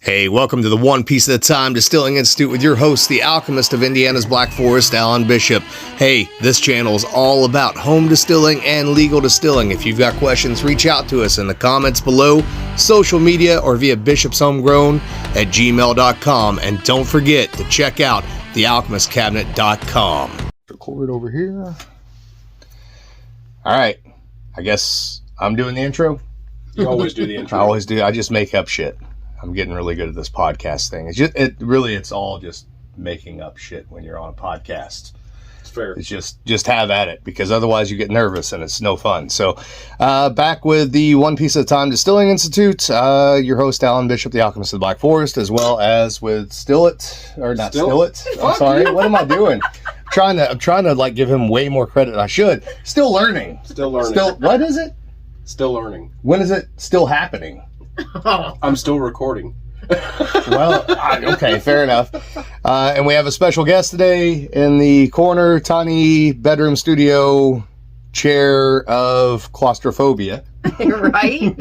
Hey, welcome to the One Piece at a Time Distilling Institute with your host, the alchemist of Indiana's Black Forest, Alan Bishop. Hey, this channel is all about home distilling and legal distilling. If you've got questions, reach out to us in the comments below, social media, or via bishopshomegrown@gmail.com. And don't forget to check out thealchemistcabinet.com. Record over here. All right, I guess I'm doing the intro. You always do the intro. I always do. I just make up shit. I'm getting really good at this podcast thing. It's all just making up shit when you're on a podcast. It's fair. It's just have at it, because otherwise you get nervous and it's no fun. So, back with the One Piece at a Time Distilling Institute, your host Alan Bishop, the alchemist of the Black Forest, as well as with Still It. I'm sorry. What am I doing? I'm trying to like give him way more credit than I should. Still learning. What is it? Still learning. When is it still happening? I'm still recording. Well, okay, fair enough. And we have a special guest today in the corner, tiny bedroom studio chair of claustrophobia. Right?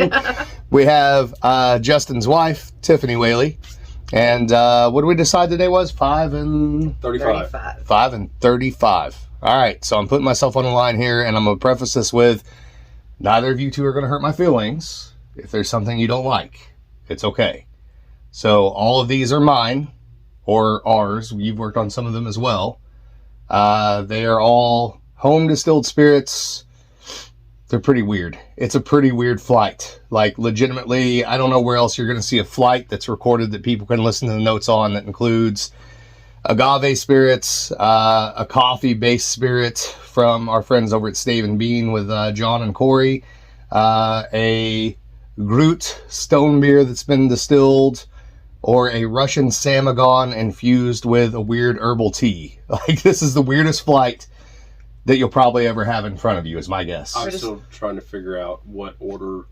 We have Justin's wife, Tiffany Whaley. And what did we decide today was? 5 and 35. 5 and 35. All right, so I'm putting myself on the line here, and I'm going to preface this with, neither of you two are going to hurt my feelings. If there's something you don't like, it's okay. So all of these are mine, or ours. You've worked on some of them as well. They are all home distilled spirits. They're pretty weird. It's a pretty weird flight. Like, legitimately, I don't know where else you're going to see a flight that's recorded that people can listen to the notes on, that includes agave spirits, a coffee-based spirit from our friends over at Stave and Bean with John and Corey, a Groot stone beer that's been distilled, or a Russian samagon infused with a weird herbal tea. Like, this is the weirdest flight that you'll probably ever have in front of you, is my guess. I'm still trying to figure out what order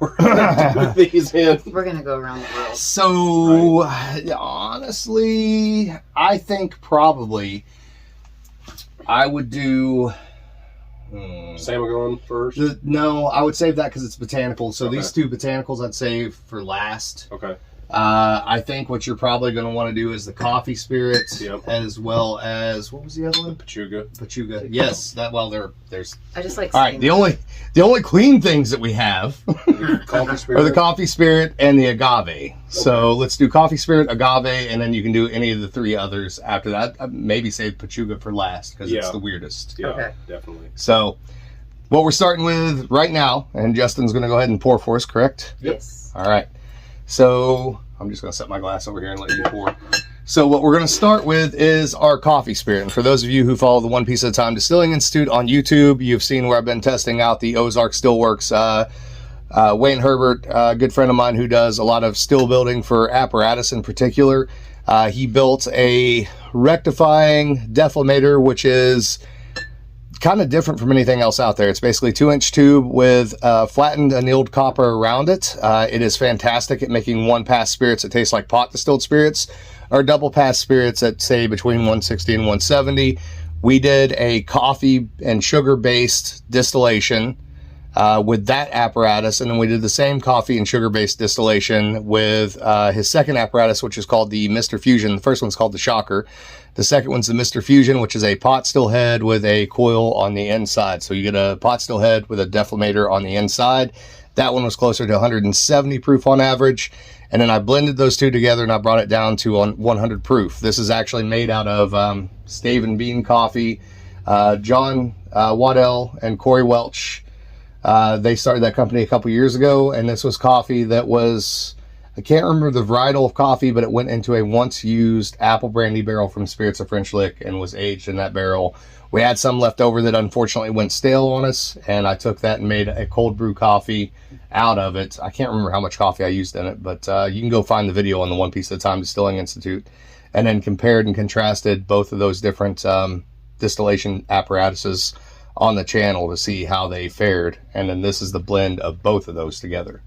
we're going to do these in. We're going to go around the world. So, honestly, I think probably I would do... Samagon first? No, I would save that because it's botanical. So okay. These two botanicals I'd save for last. Okay. I think what you're probably going to want to do is the coffee spirit, as well as, what was the other one? Pechuga. Yes, there's. I just like. All right, the only clean things that we have Coffee spirit. are the coffee spirit and the agave. Okay. So let's do coffee spirit, agave, and then you can do any of the three others after that. Maybe save Pechuga for last because it's the weirdest. Yeah, okay. Definitely. So what we're starting with right now, and Justin's going to go ahead and pour for us, correct? Yes. All right. So I'm just going to set my glass over here and let you pour. So what we're going to start with is our coffee spirit. And for those of you who follow the One Piece at a Time Distilling Institute on YouTube, you've seen where I've been testing out the Ozark Stillworks. Wayne Herbert, a good friend of mine who does a lot of still building for apparatus in particular. He built a rectifying deflator, which is kind of different from anything else out there. It's basically a 2-inch tube with flattened annealed copper around it. It is fantastic at making one-pass spirits that taste like pot distilled spirits, or double-pass spirits that say between 160 and 170. We did a coffee and sugar-based distillation with that apparatus, and then we did the same coffee and sugar-based distillation with his second apparatus, which is called the Mr. Fusion. The first one's called the Shocker. The second one's the Mr. Fusion, which is a pot still head with a coil on the inside. So you get a pot still head with a deflator on the inside. That one was closer to 170 proof on average. And then I blended those two together and I brought it down to 100 proof. This is actually made out of Stave and Bean coffee. John Waddell and Corey Welch, they started that company a couple years ago. And this was coffee that was... I can't remember the varietal of coffee, but it went into a once-used apple brandy barrel from Spirits of French Lick and was aged in that barrel. We had some left over that unfortunately went stale on us, and I took that and made a cold brew coffee out of it. I can't remember how much coffee I used in it, but you can go find the video on the One Piece at a Time Distilling Institute, and then compared and contrasted both of those different distillation apparatuses on the channel to see how they fared. And then this is the blend of both of those together.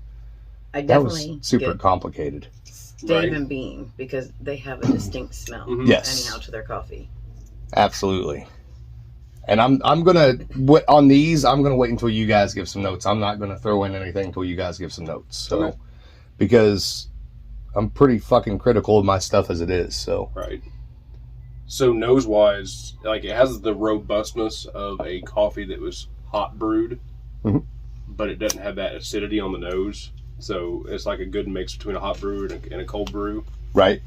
I definitely that was super complicated. Stave and Bean, because they have a distinct smell. Yes. Anyhow, to their coffee. Absolutely. And I'm gonna on these. I'm gonna wait until you guys give some notes. I'm not gonna throw in anything until you guys give some notes. So, because I'm pretty fucking critical of my stuff as it is. So Right. So nose wise, like it has the robustness of a coffee that was hot brewed, but it doesn't have that acidity on the nose. So it's like a good mix between a hot brew and a cold brew. right.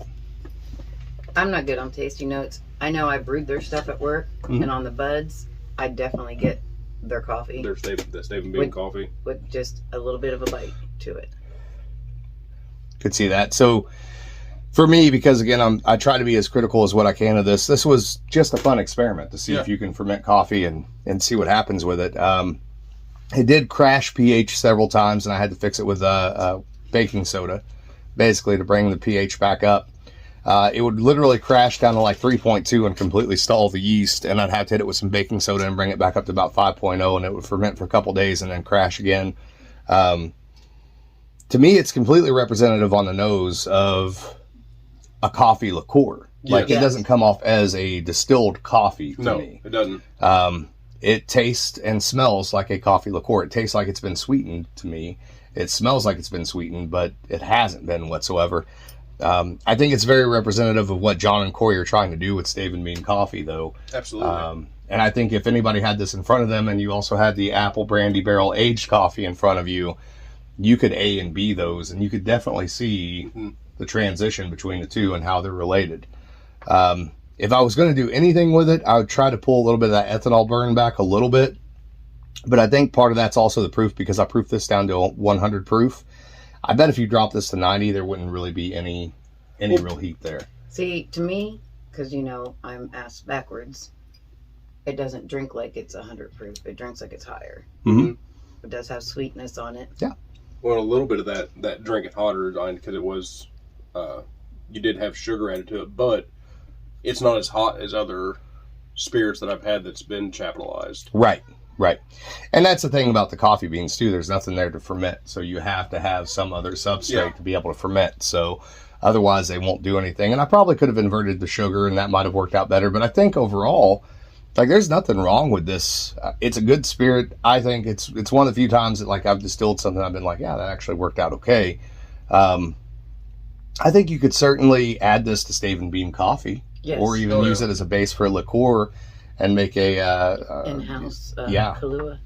I'm not good on tasty notes. I know I brewed their stuff at work, and on the buds, I definitely get their coffee There's the Stephen Bean coffee. with just a little bit of a bite to it. Could see that. So for me, because again, I try to be as critical as what I can of this. This was just a fun experiment to see if you can ferment coffee and see what happens with it. It did crash pH several times, and I had to fix it with baking soda, basically to bring the pH back up. It would literally crash down to like 3.2 and completely stall the yeast, and I'd have to hit it with some baking soda and bring it back up to about 5.0, and it would ferment for a couple days and then crash again. To me, it's completely representative on the nose of a coffee liqueur. Like, it doesn't come off as a distilled coffee to me. No, it doesn't. It tastes and smells like a coffee liqueur. It tastes like it's been sweetened to me. It smells like it's been sweetened, but it hasn't been whatsoever. I think it's very representative of what John and Corey are trying to do with Stephen Bean coffee, though. Absolutely. And I think if anybody had this in front of them, and you also had the apple brandy barrel aged coffee in front of you, you could A and B those, and you could definitely see the transition between the two and how they're related. If I was going to do anything with it, I would try to pull a little bit of that ethanol burn back a little bit. But I think part of that's also the proof, because I proofed this down to 100 proof. I bet if you drop this to 90, there wouldn't really be any real heat there. See, to me, because I'm ass backwards, it doesn't drink like it's 100 proof. It drinks like it's higher. It does have sweetness on it. Yeah. Well, a little bit of that drinking hotter, because it was, you did have sugar added to it, but it's not as hot as other spirits that I've had that's been chaptalized. Right. And that's the thing about the coffee beans, too. There's nothing there to ferment, so you have to have some other substrate to be able to ferment. So otherwise, they won't do anything. And I probably could have inverted the sugar, and that might have worked out better. But I think overall, like, there's nothing wrong with this. It's a good spirit. I think it's one of the few times that, like, I've distilled something I've been like, yeah, that actually worked out okay. I think you could certainly add this to Stephen Bean coffee, or even use it as a base for a liqueur and make a in-house Kahlua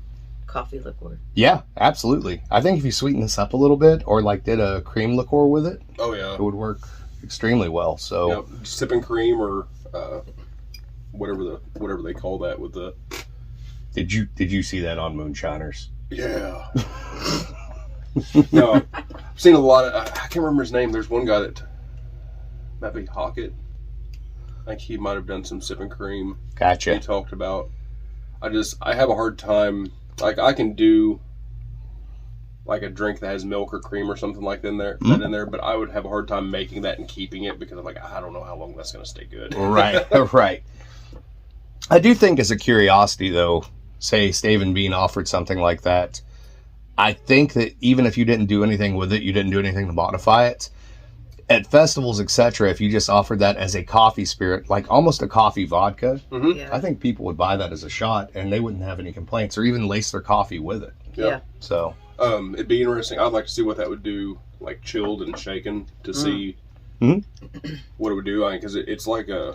coffee liqueur. Yeah, absolutely. I think if you sweeten this up a little bit, or like did a cream liqueur with it, it would work extremely well. So sipping cream, or whatever they call that with the. Did you see that on Moonshiners? Yeah. No, I've seen a lot of. I can't remember his name. There's one guy that might be Hockett. I think he might have done some sipping cream. Gotcha. He talked about. I have a hard time. Like, I can do like a drink that has milk or cream or something like that in there, but I would have a hard time making that and keeping it, because I'm like, I don't know how long that's going to stay good. Right. I do think, as a curiosity, though, say Stephen Bean offered something like that, I think that even if you didn't do anything with it, you didn't do anything to modify it, at festivals, etc., if you just offered that as a coffee spirit, like almost a coffee vodka, I think people would buy that as a shot, and they wouldn't have any complaints, or even lace their coffee with it. Yeah. So it'd be interesting. I'd like to see what that would do, like chilled and shaken, to see what it would do. Because it's like a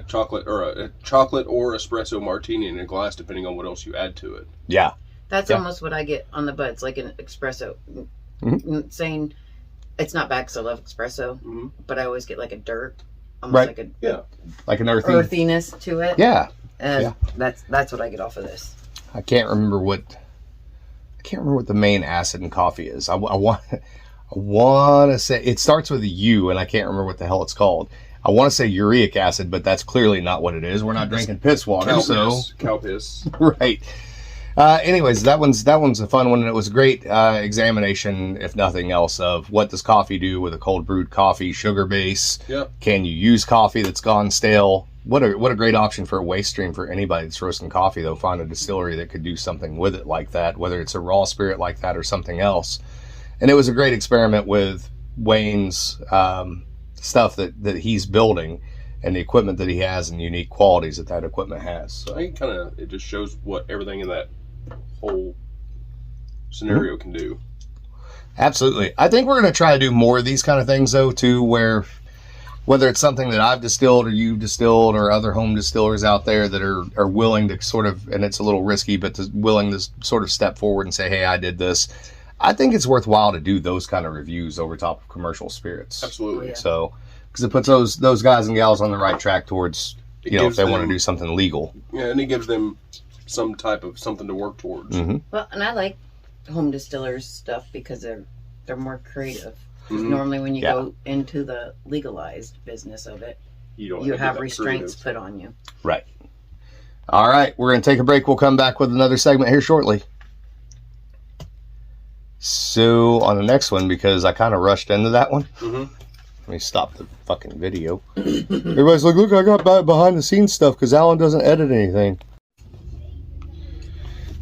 chocolate or espresso martini in a glass, depending on what else you add to it. Yeah. That's almost what I get on the buds, like an espresso. Saying it's not bad because I love espresso, but I always get like a dirt, almost like like an earthiness to it. Yeah. That's what I get off of this. I can't remember what the main acid in coffee is. I want to say it starts with a U, and I can't remember what the hell it's called. I want to say uric acid, but that's clearly not what it is. We're not drinking piss water, cow piss. Right. Anyways, that one's a fun one, and it was a great examination, if nothing else, of what does coffee do with a cold brewed coffee sugar base. Can you use coffee that's gone stale? What a great option for a waste stream for anybody that's roasting coffee, though. Find a distillery that could do something with it like that, whether it's a raw spirit like that or something else. And it was a great experiment with Wayne's stuff that he's building, and the equipment that he has, and the unique qualities that equipment has. So I think it just shows what everything in that whole scenario can do. Absolutely. I think we're going to try to do more of these kind of things, though, too, where whether it's something that I've distilled or you've distilled or other home distillers out there that are willing to sort of, and it's a little risky, but willing to sort of step forward and say, hey, I did this. I think it's worthwhile to do those kind of reviews over top of commercial spirits. Absolutely. Yeah. So, because it puts those guys and gals on the right track towards, if they want to do something legal. Yeah, and it gives them some type of something to work towards. Mm-hmm. Well, and I like home distillers stuff because they're more creative. Mm-hmm. Normally, when you go into the legalized business of it, you have restraints put on you. Right. All right, we're going to take a break. We'll come back with another segment here shortly. So, on the next one, because I kind of rushed into that one, let me stop the fucking video. Everybody's like, look, I got behind the scenes stuff because Alan doesn't edit anything.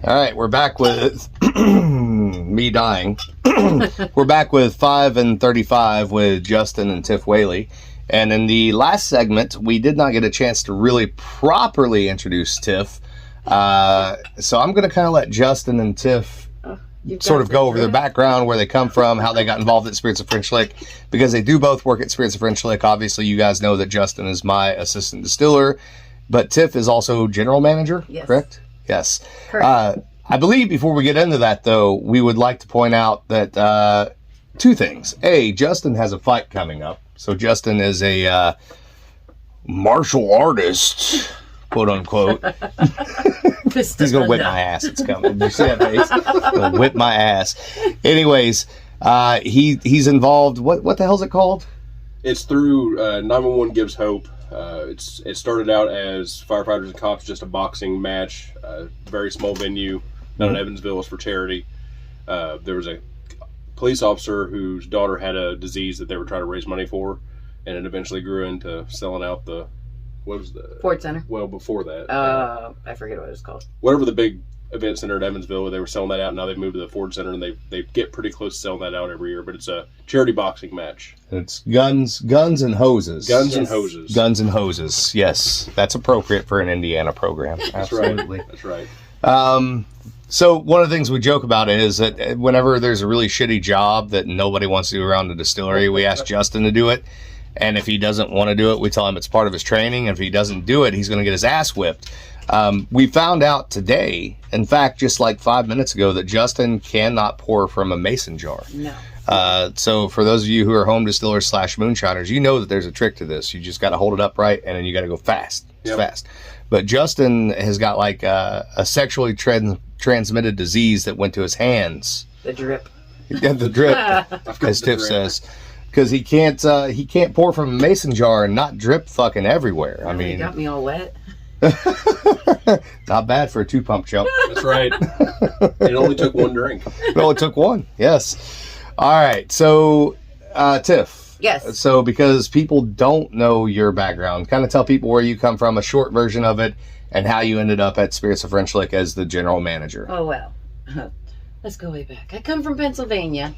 All right, we're back with me dying. We're back with 5 and 35 with Justin and Tiff Whaley. And in the last segment, we did not get a chance to really properly introduce Tiff. So I'm going to kind of let Justin and Tiff sort of go over their background, where they come from, how they got involved at Spirits of French Lick, because they do both work at Spirits of French Lick. Obviously, you guys know that Justin is my assistant distiller, but Tiff is also general manager, correct? Yes. Correct. I believe before we get into that, though, we would like to point out that two things. A, Justin has a fight coming up. So Justin is a martial artist, quote unquote. He's going to whip my ass. It's coming. Did you see that face? Going to whip my ass. Anyways, he's involved. What the hell's it called? It's through 911 Gives Hope. It started out as firefighters and cops, just a boxing match, very small venue, down in Evansville. It was for charity. There was a police officer whose daughter had a disease that they were trying to raise money for, and it eventually grew into selling out what was the Ford Center. Well, before that, I forget what it was called. Whatever the big event center at Evansville, they were selling that out. Now they've moved to the Ford Center, and they get pretty close to selling that out every year. But it's a charity boxing match. It's guns and hoses. Guns and hoses. Guns and hoses. Yes, that's appropriate for an Indiana program. Absolutely. That's right. So one of the things we joke about is that whenever there's a really shitty job that nobody wants to do around the distillery, we ask Justin to do it. And if he doesn't want to do it, we tell him it's part of his training. And if he doesn't do it, he's going to get his ass whipped. We found out today, in fact, just like 5 minutes ago, that Justin cannot pour from a mason jar. No. So for those of you who are home distillers / moonshiners, you know that there's a trick to this. You just got to hold it upright, and then you got to go fast. It's fast. But Justin has got like a sexually transmitted disease that went to his hands. The drip. Yeah, the drip, as Tiff says. Because he can't pour from a mason jar and not drip fucking everywhere. I mean, you got me all wet. Not bad for a 2-pump choke. That's right. It only took one drink. It only took one. Yes. All right. So, Tiff. Yes. So, because people don't know your background, kind of tell people where you come from, a short version of it, and how you ended up at Spirits of French Lick as the general manager. Oh, well. Let's go way back. I come from Pennsylvania.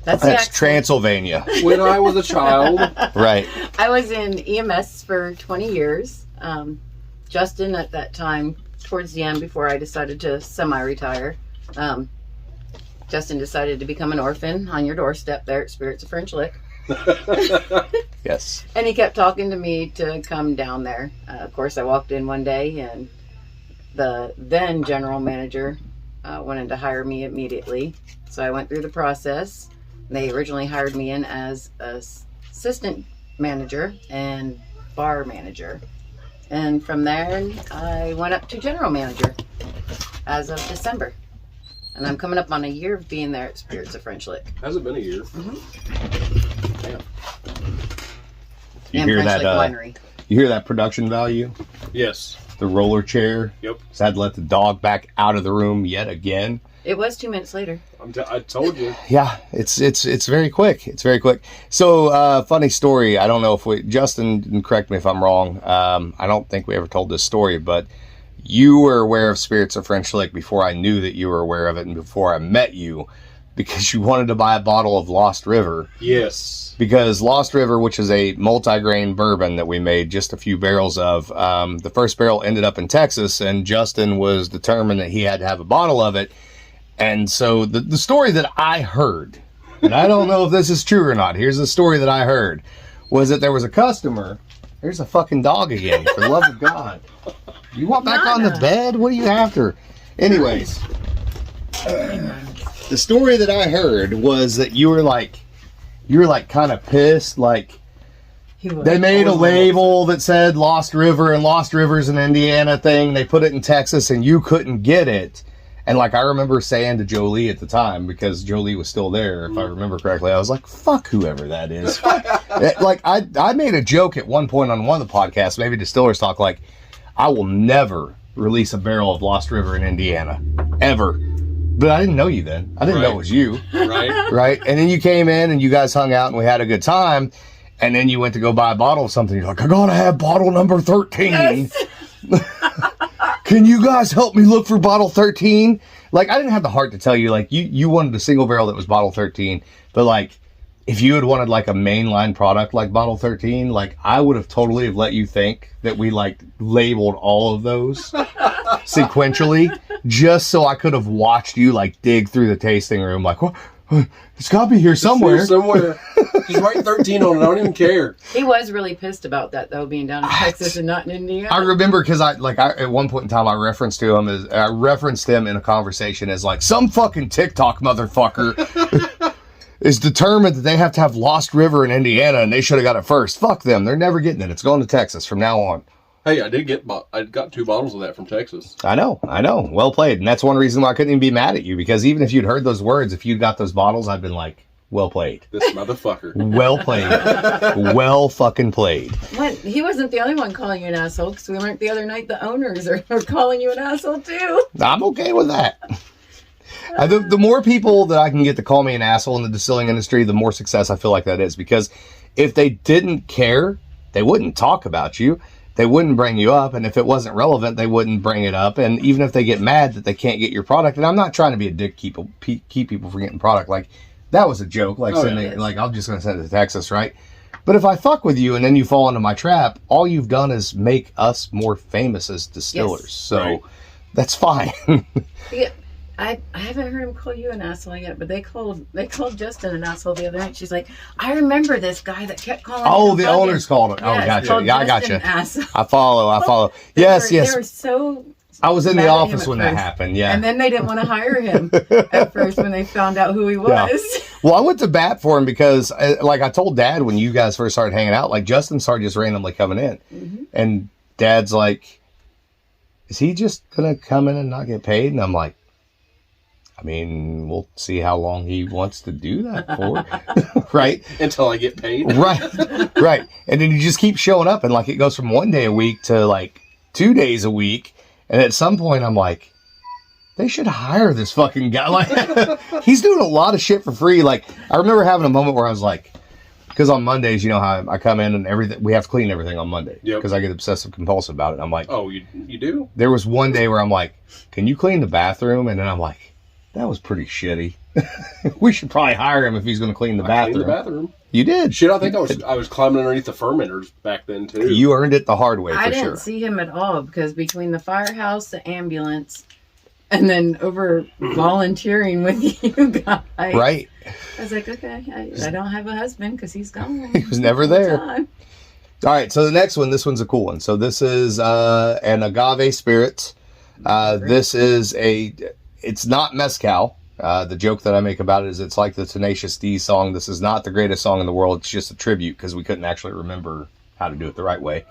That's Transylvania. When I was a child. Right. I was in EMS for 20 years. Justin, at that time, towards the end, before I decided to semi-retire, Justin decided to become an orphan on your doorstep there at Spirits of French Lick. Yes. And he kept talking to me to come down there. Of course, I walked in one day, and the then general manager wanted to hire me immediately. So I went through the process. They originally hired me in as assistant manager and bar manager. And from there, I went up to general manager as of December. And I'm coming up on a year of being there at Spirits of French Lick. Has it been a year? Mm-hmm. Damn. You hear that? Winery. You hear that production value? Yes. The roller chair. Yep. So I had to let the dog back out of the room yet again. It was 2 minutes later. I told you. Yeah, it's very quick. It's very quick. So, funny story. I don't know if Justin, correct me if I'm wrong. I don't think we ever told this story, but you were aware of Spirits of French Lick before I knew that you were aware of it and before I met you, because you wanted to buy a bottle of Lost River. Yes. Because Lost River, which is a multi-grain bourbon that we made just a few barrels of, the first barrel ended up in Texas, and Justin was determined that he had to have a bottle of it. And so the story that I heard and I don't know if this is true or not. Here's the story that I heard, was that there was a customer. There's a fucking dog again, for the love of God. You want back on the bed? What are you after? Anyways, the story that I heard was that you were like kind of pissed, like they made a label that said Lost River, and Lost River's an Indiana thing. They put it in Texas and you couldn't get it. And like, I remember saying to Jolie at the time, because Jolie was still there, if I remember correctly, I was like, fuck whoever that is. Like, I made a joke at one point on one of the podcasts, maybe Distillers Talk, like, I will never release a barrel of Lost River in Indiana. Ever. But I didn't know you then. I didn't know it was you. Right. Right? And then you came in and you guys hung out and we had a good time. And then you went to go buy a bottle of something. You're like, I gotta have bottle number 13. Yes. Can you guys help me look for bottle 13? Like, I didn't have the heart to tell you, like, you wanted a single barrel that was bottle 13. But, like, if you had wanted, like, a mainline product like bottle 13, like, I would have totally have let you think that we, like, labeled all of those sequentially, just so I could have watched you, like, dig through the tasting room, like, what? It's got to be here somewhere. Just write 13 on it. I don't even care. He was really pissed about that, though, being down in Texas and not in Indiana. I remember because I at one point in time I referenced him in a conversation as like, some fucking TikTok motherfucker is determined that they have to have Lost River in Indiana and they should have got it first. Fuck them. They're never getting it. It's going to Texas from now on. Hey, I got 2 bottles of that from Texas. I know. Well played. And that's one reason why I couldn't even be mad at you, because even if you'd heard those words, if you'd got those bottles, I'd been like, well played. This motherfucker. Well played. Well fucking played. What? He wasn't the only one calling you an asshole, because we weren't the other night. The owners are calling you an asshole too. I'm okay with that. The more people that I can get to call me an asshole in the distilling industry, the more success I feel like that is. Because if they didn't care, they wouldn't talk about you. They wouldn't bring you up, and if it wasn't relevant, they wouldn't bring it up. And even if they get mad that they can't get your product, and I'm not trying to be a dick, keep people from getting product. Like, that was a joke. Like, like, I'm just going to send it to Texas, right? But if I fuck with you and then you fall into my trap, all you've done is make us more famous as distillers. Yes. So that's fine. Yeah. I haven't heard him call you an asshole yet, but they called Justin an asshole the other night. She's like, I remember this guy that kept calling. Oh, the owners called it. Yes, oh, gotcha. Yeah, I gotcha. I follow. They yes. were so. I was in the office when that happened. Yeah. And then they didn't want to hire him at first when they found out who he was. Yeah. Well, I went to bat for him because, like, I told Dad when you guys first started hanging out, like, Justin started just randomly coming in, and Dad's like, "Is he just gonna come in and not get paid?" And I'm like, I mean, we'll see how long he wants to do that for, right? Until I get paid. Right. And then you just keep showing up, and like it goes from 1 day a week to like 2 days a week. And at some point I'm like, they should hire this fucking guy. Like, he's doing a lot of shit for free. Like, I remember having a moment where I was like, because on Mondays, you know how I come in and everything, we have to clean everything on Monday. Because I get obsessive compulsive about it. I'm like, oh, you do? There was one day where I'm like, can you clean the bathroom? And then I'm like, that was pretty shitty. We should probably hire him if he's going to clean the bathroom. Cleaned the bathroom. You did. Shit, I think I was climbing underneath the fermenters back then too. You earned it the hard way, for sure. I didn't see him at all because between the firehouse, the ambulance, and then over volunteering with you guys. Right. I was like, okay, I don't have a husband because he's gone. He was never there. All right, so the next one, this one's a cool one. So this is an agave spirit. This is it's not mezcal. The joke that I make about it is it's like the Tenacious D song. This is not the greatest song in the world. It's just a tribute because we couldn't actually remember how to do it the right way.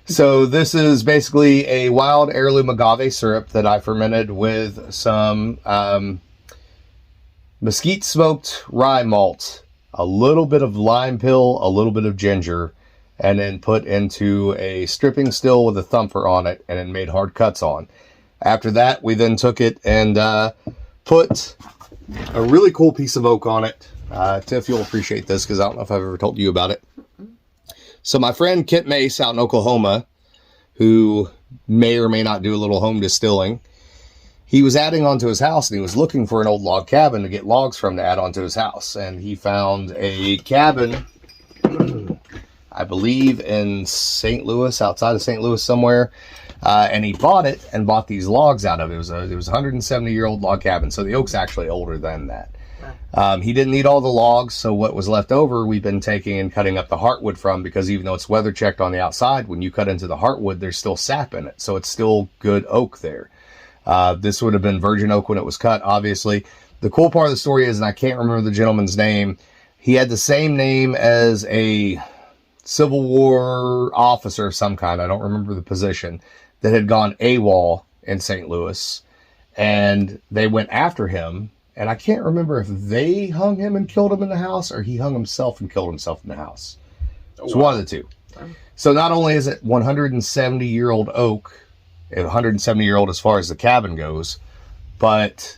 So this is basically a wild heirloom agave syrup that I fermented with some mesquite smoked rye malt, a little bit of lime pill, a little bit of ginger, and then put into a stripping still with a thumper on it and then made hard cuts on. After that, we then took it and put a really cool piece of oak on it. Tiff, you'll appreciate this because I don't know if I've ever told you about it. So my friend Kent Mace out in Oklahoma, who may or may not do a little home distilling, he was adding onto his house and he was looking for an old log cabin to get logs from to add onto his house. And he found a cabin, I believe in St. Louis, outside of St. Louis somewhere. And he bought it and bought these logs out of it. It was a 170-year-old log cabin. So the oak's actually older than that. He didn't need all the logs, so what was left over, we've been taking and cutting up the heartwood from, because even though it's weather checked on the outside, when you cut into the heartwood, there's still sap in it, so it's still good oak there. This would have been virgin oak when it was cut, obviously. The cool part of the story is, and I can't remember the gentleman's name, he had the same name as a Civil War officer of some kind, I don't remember the position, that had gone AWOL in St. Louis, and they went after him, and I can't remember if they hung him and killed him in the house, or he hung himself and killed himself in the house. It's one of the two. So not only is it 170-year-old oak, 170-year-old as far as the cabin goes, but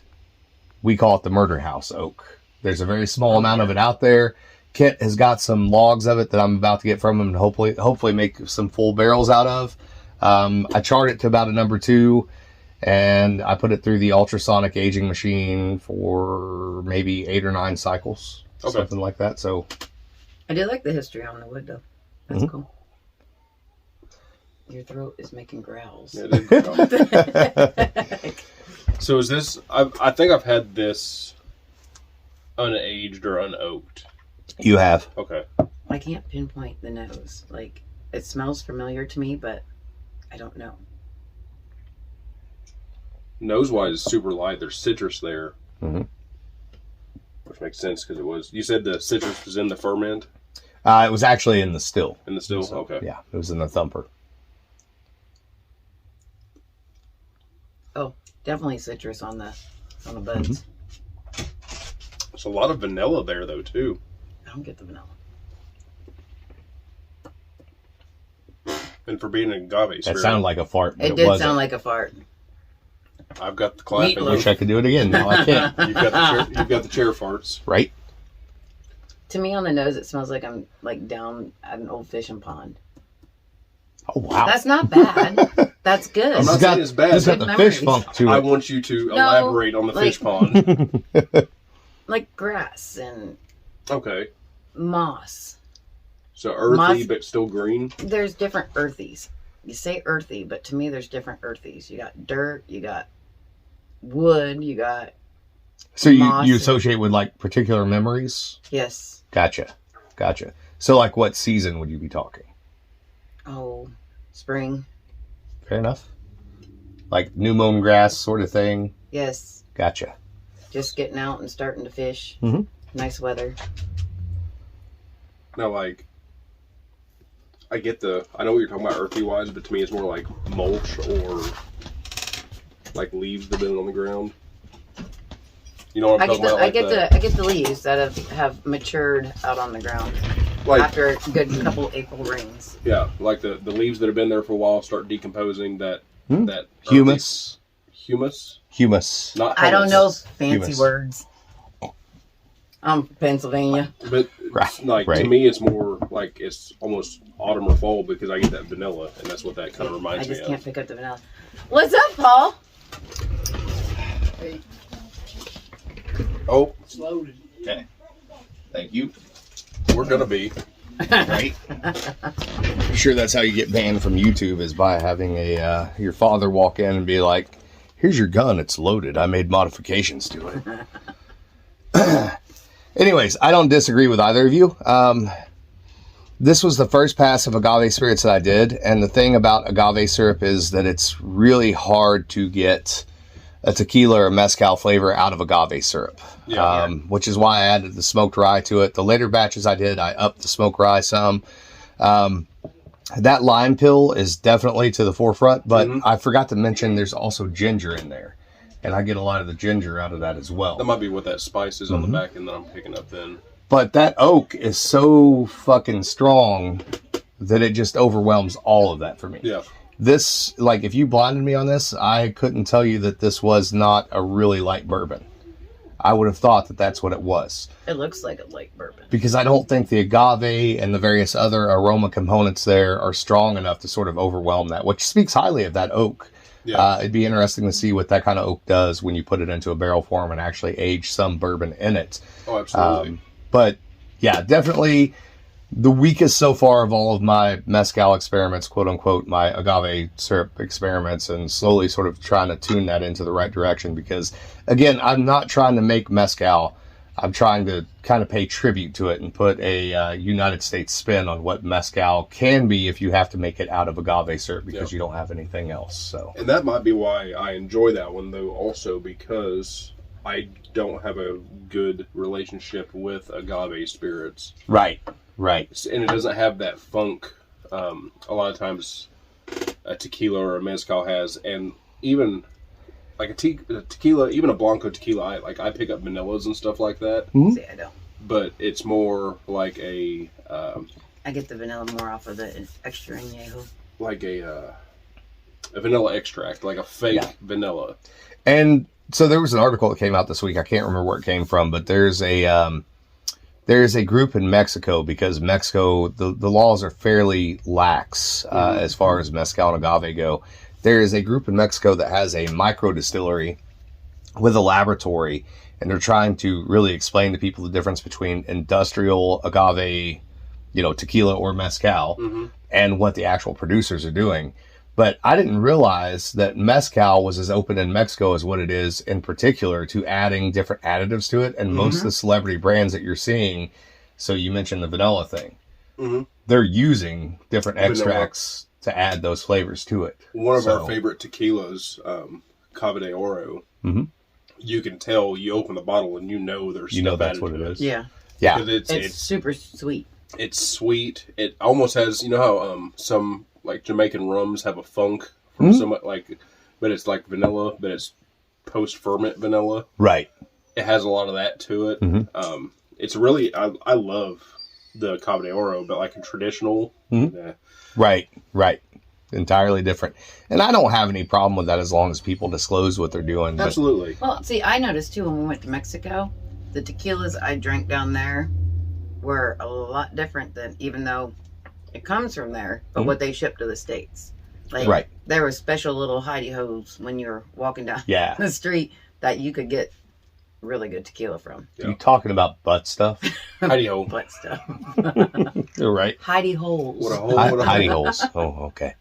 we call it the murder house oak. There's a very small amount of it out there. Kit has got some logs of it that I'm about to get from him and hopefully make some full barrels out of. I charred it to about a number 2, and I put it through the ultrasonic aging machine for maybe 8 or 9 cycles, something like that. So I do like the history on the wood, though. That's cool. Your throat is making growls. Yeah, it is. So is this? I think I've had this unaged or unoaked. You have. Okay. I can't pinpoint the nose. Like, it smells familiar to me, but I don't know. Nose-wise, is super light. There's citrus there, which makes sense because it was. You said the citrus was in the ferment. It was actually in the still. In the still, okay. Yeah, it was in the thumper. Oh, definitely citrus on the buds. There's a lot of vanilla there, though, too. I don't get the vanilla. And for being an agave spirit, That sounded like a fart. But It did wasn't. sound like a fart. I've got the clapping. Meatloaf. I wish I could do it again. No, I can't. You've got the chair farts. Right? To me, on the nose, it smells like I'm like down at an old fishing pond. Oh, wow. That's not bad. That's good. I'm not saying it's bad. It's got Good the memories. fish funk to it. I want you to elaborate on the like- fish pond. Like grass and Okay. moss. So earthy, Moss- but still green. There's different earthies. You say earthy, but to me, there's different earthies. You got dirt, you got wood, you got So moss. you associate with like particular memories? Yes. Gotcha. So like what season would you be talking? Oh, spring. Fair enough. Like new mown grass sort of thing? Yes. Gotcha. Just getting out and starting to fish. Mhm. Nice weather. Now, like, I know what you're talking about earthy wise, but to me it's more like mulch or like leaves that have been on the ground. You know what I'm talking about? I get the leaves that have matured out on the ground like, after a good couple April rains. yeah, like the leaves that have been there for a while start decomposing that earthy- Humus. humus. Not I don't humus. know fancy Humus. words. I'm from Pennsylvania. But Right. to me, it's more like it's almost autumn or fall because I get that vanilla, and that's what that kind of I reminds me just of. can't pick up the vanilla. What's up, Paul? Oh, It's loaded. Okay. Thank you. we're gonna be. Right? I'm sure that's how you get banned from YouTube, is by having your father walk in and be like, "Here's your gun, it's loaded. I made modifications to it." Anyways, I don't disagree with either of you. This was the first pass of agave spirits that I did, and the thing about agave syrup is that it's really hard to get a tequila or mezcal flavor out of agave syrup, which is why I added the smoked rye to it. The later batches I did, I upped the smoked rye some. That lime pill is definitely to the forefront, but I forgot to mention there's also ginger in there, and I get a lot of the ginger out of that as well. That might be what that spice is on the back end that I'm picking up then. But that oak is so fucking strong that it just overwhelms all of that for me. Yeah. This, like, if you blinded me on this, I couldn't tell you that this was not a really light bourbon. I would have thought that that's what it was. It looks like a light bourbon. Because I don't think the agave and the various other aroma components there are strong enough to sort of overwhelm that, which speaks highly of that oak. Yeah. It'd be interesting to see what that kind of oak does when you put it into a barrel form and actually age some bourbon in it. Oh, absolutely. But yeah, definitely the weakest so far of all of my mezcal experiments, quote unquote, my agave syrup experiments, and slowly sort of trying to tune that into the right direction. Because again, I'm not trying to make mezcal. I'm trying to kind of pay tribute to it and put a United States spin on what mezcal can be if you have to make it out of agave syrup because you don't have anything else. So, and that might be why I enjoy that one, though, also because I don't have a good relationship with agave spirits. Right. And it doesn't have that funk a lot of times a tequila or a mezcal has, and even like a tequila, even a Blanco tequila, I pick up vanillas and stuff like that. Mm-hmm. See, I don't. But it's more like I get the vanilla more off of the extra añejo. Like a vanilla extract, like a fake vanilla. And so there was an article that came out this week. I can't remember where it came from, but there's a group in Mexico, because Mexico, the laws are fairly lax as far as mezcal and agave go. There is a group in Mexico that has a micro distillery with a laboratory, and they're trying to really explain to people the difference between industrial agave, tequila or mezcal, and what the actual producers are doing. But I didn't realize that mezcal was as open in Mexico as what it is in particular to adding different additives to it. And most of the celebrity brands that you're seeing, so you mentioned the vanilla thing, they're using different extracts to add those flavors to it. One of our favorite tequilas, Cava de Oro, you can tell, you open the bottle and there's stuff that's added what it to is. Yeah. Yeah. It's super sweet. It's sweet. It almost has, how some like Jamaican rums have a funk from but it's like vanilla, but it's post-ferment vanilla. Right. It has a lot of that to it. It's really, I love the Cava de Oro, but like a traditional. Right. Entirely different. And I don't have any problem with that as long as people disclose what they're doing. Absolutely. Well, see, I noticed too when we went to Mexico, the tequilas I drank down there were a lot different than, even though it comes from there, but what they ship to the States. Like, there were special little hidey holes when you were walking down the street that you could get really good tequila from. You talking about butt stuff? Hidey hole. Butt stuff. You're right. Hidey holes. What a hole. Hidey holes. Oh, okay.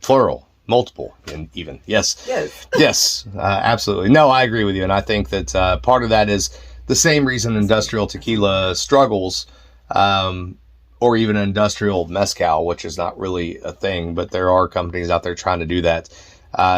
Plural. Multiple. And even. Yes. Yes. Absolutely. No, I agree with you. And I think that part of that is the same reason industrial tequila struggles, or even industrial mezcal, which is not really a thing, but there are companies out there trying to do that,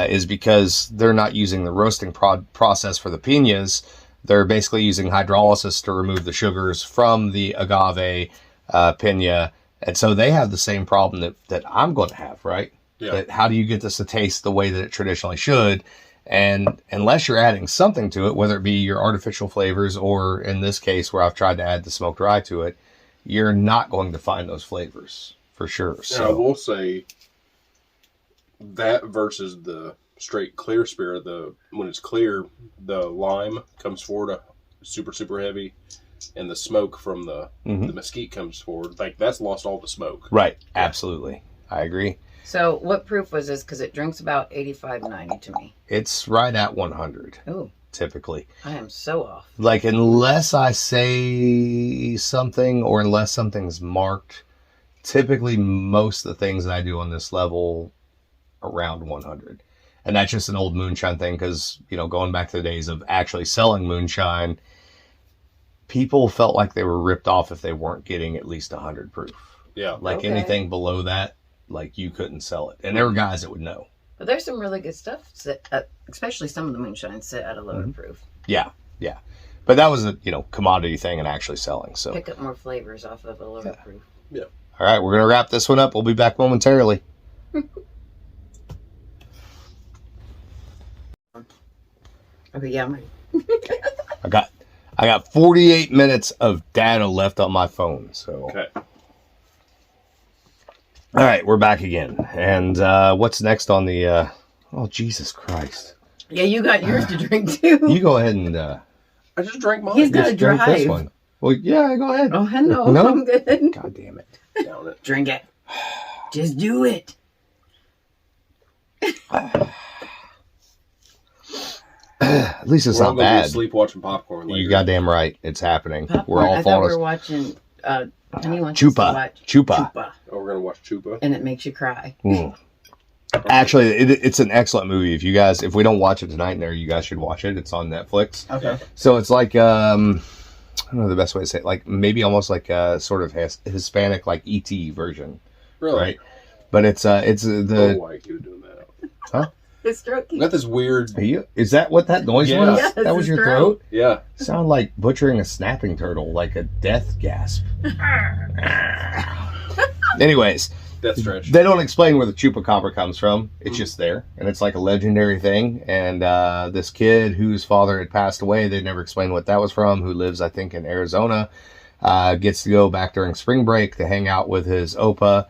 is because they're not using the roasting process for the piñas. They're basically using hydrolysis to remove the sugars from the agave piña. And so they have the same problem that I'm going to have, right? Yeah. That how do you get this to taste the way that it traditionally should? And unless you're adding something to it, whether it be your artificial flavors or in this case where I've tried to add the smoked rye to it, you're not going to find those flavors for sure. So I will say that versus the straight clear spirit, when it's clear, the lime comes forward super, super heavy, and the smoke from the mesquite comes forward. Like, that's lost all the smoke. Right. Absolutely. I agree. So what proof was this? Because it drinks about 85, 90 to me. It's right at 100. Oh. Typically. I am so off. Like, unless I say something or unless something's marked, typically most of the things that I do on this level around 100. And that's just an old moonshine thing because, going back to the days of actually selling moonshine, people felt like they were ripped off if they weren't getting at least 100 proof. Yeah. Like anything below that, like you couldn't sell it. And there were guys that would know. But there's some really good stuff, especially some of the moonshines sit at a lower proof. Yeah. But that was a commodity thing and actually selling. So pick up more flavors off of a lower proof. Yeah. All right, we're gonna wrap this one up. We'll be back momentarily. Okay, yeah, I'm ready. I got 48 minutes of data left on my phone. So Okay. All right, we're back again. And what's next on the... oh, Jesus Christ. Yeah, you got yours to drink, too. You go ahead and... I just drank mine. He's got to drink this drive. one. Well, yeah, go ahead. Oh, no, No? I'm good. God damn it. Down it. Drink it. Just do it. At least it's We're all not gonna be bad. asleep watching popcorn later. You goddamn right. It's happening. Popcorn. We're all I thought falling we asleep. were watching... Honey wants us to Chupa. watch Chupa. Chupa. Oh, we're gonna watch Chupa. And it makes you cry. Actually, it's an excellent movie. If we don't watch it tonight in there, you guys should watch it. It's on Netflix. Okay. So it's like, I don't know the best way to say it, like maybe almost like a sort of Hispanic, like ET version. Really? Right. But it's the. Oh, like you were doing that. Huh? His throat keeps... Got this weird. Is that what that noise Yeah. was? Yes, That was his your throat. throat? Yeah. Sound like butchering a snapping turtle, like a death gasp. Anyways, Death stretch. they don't explain where the chupacabra comes from. It's just there, and it's like a legendary thing. And this kid whose father had passed away, they never explained what that was from, who lives, I think, in Arizona, gets to go back during spring break to hang out with his Opa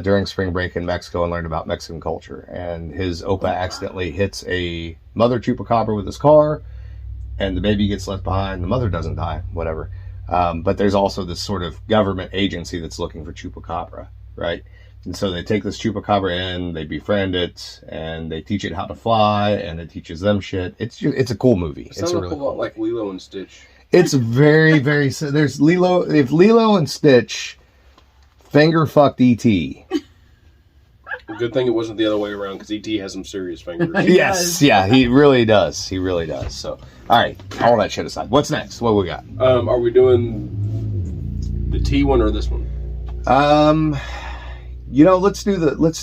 during spring break in Mexico and learn about Mexican culture. And his Opa accidentally hits a mother chupacabra with his car, and the baby gets left behind. The mother doesn't die, whatever. But there's also this sort of government agency that's looking for chupacabra, right? And so they take this chupacabra in, they befriend it, and they teach it how to fly, and it teaches them shit. It's a cool movie. It It's sounds a a really whole lot cool. like Lilo and Stitch. It's very, very. There's Lilo. If Lilo and Stitch finger fucked E.T. Good thing it wasn't the other way around because ET has some serious fingers. Yes, yeah, he really does. He really does. So, all right, all that shit aside, what's next? What we got? Are we doing the tea one or this one? Let's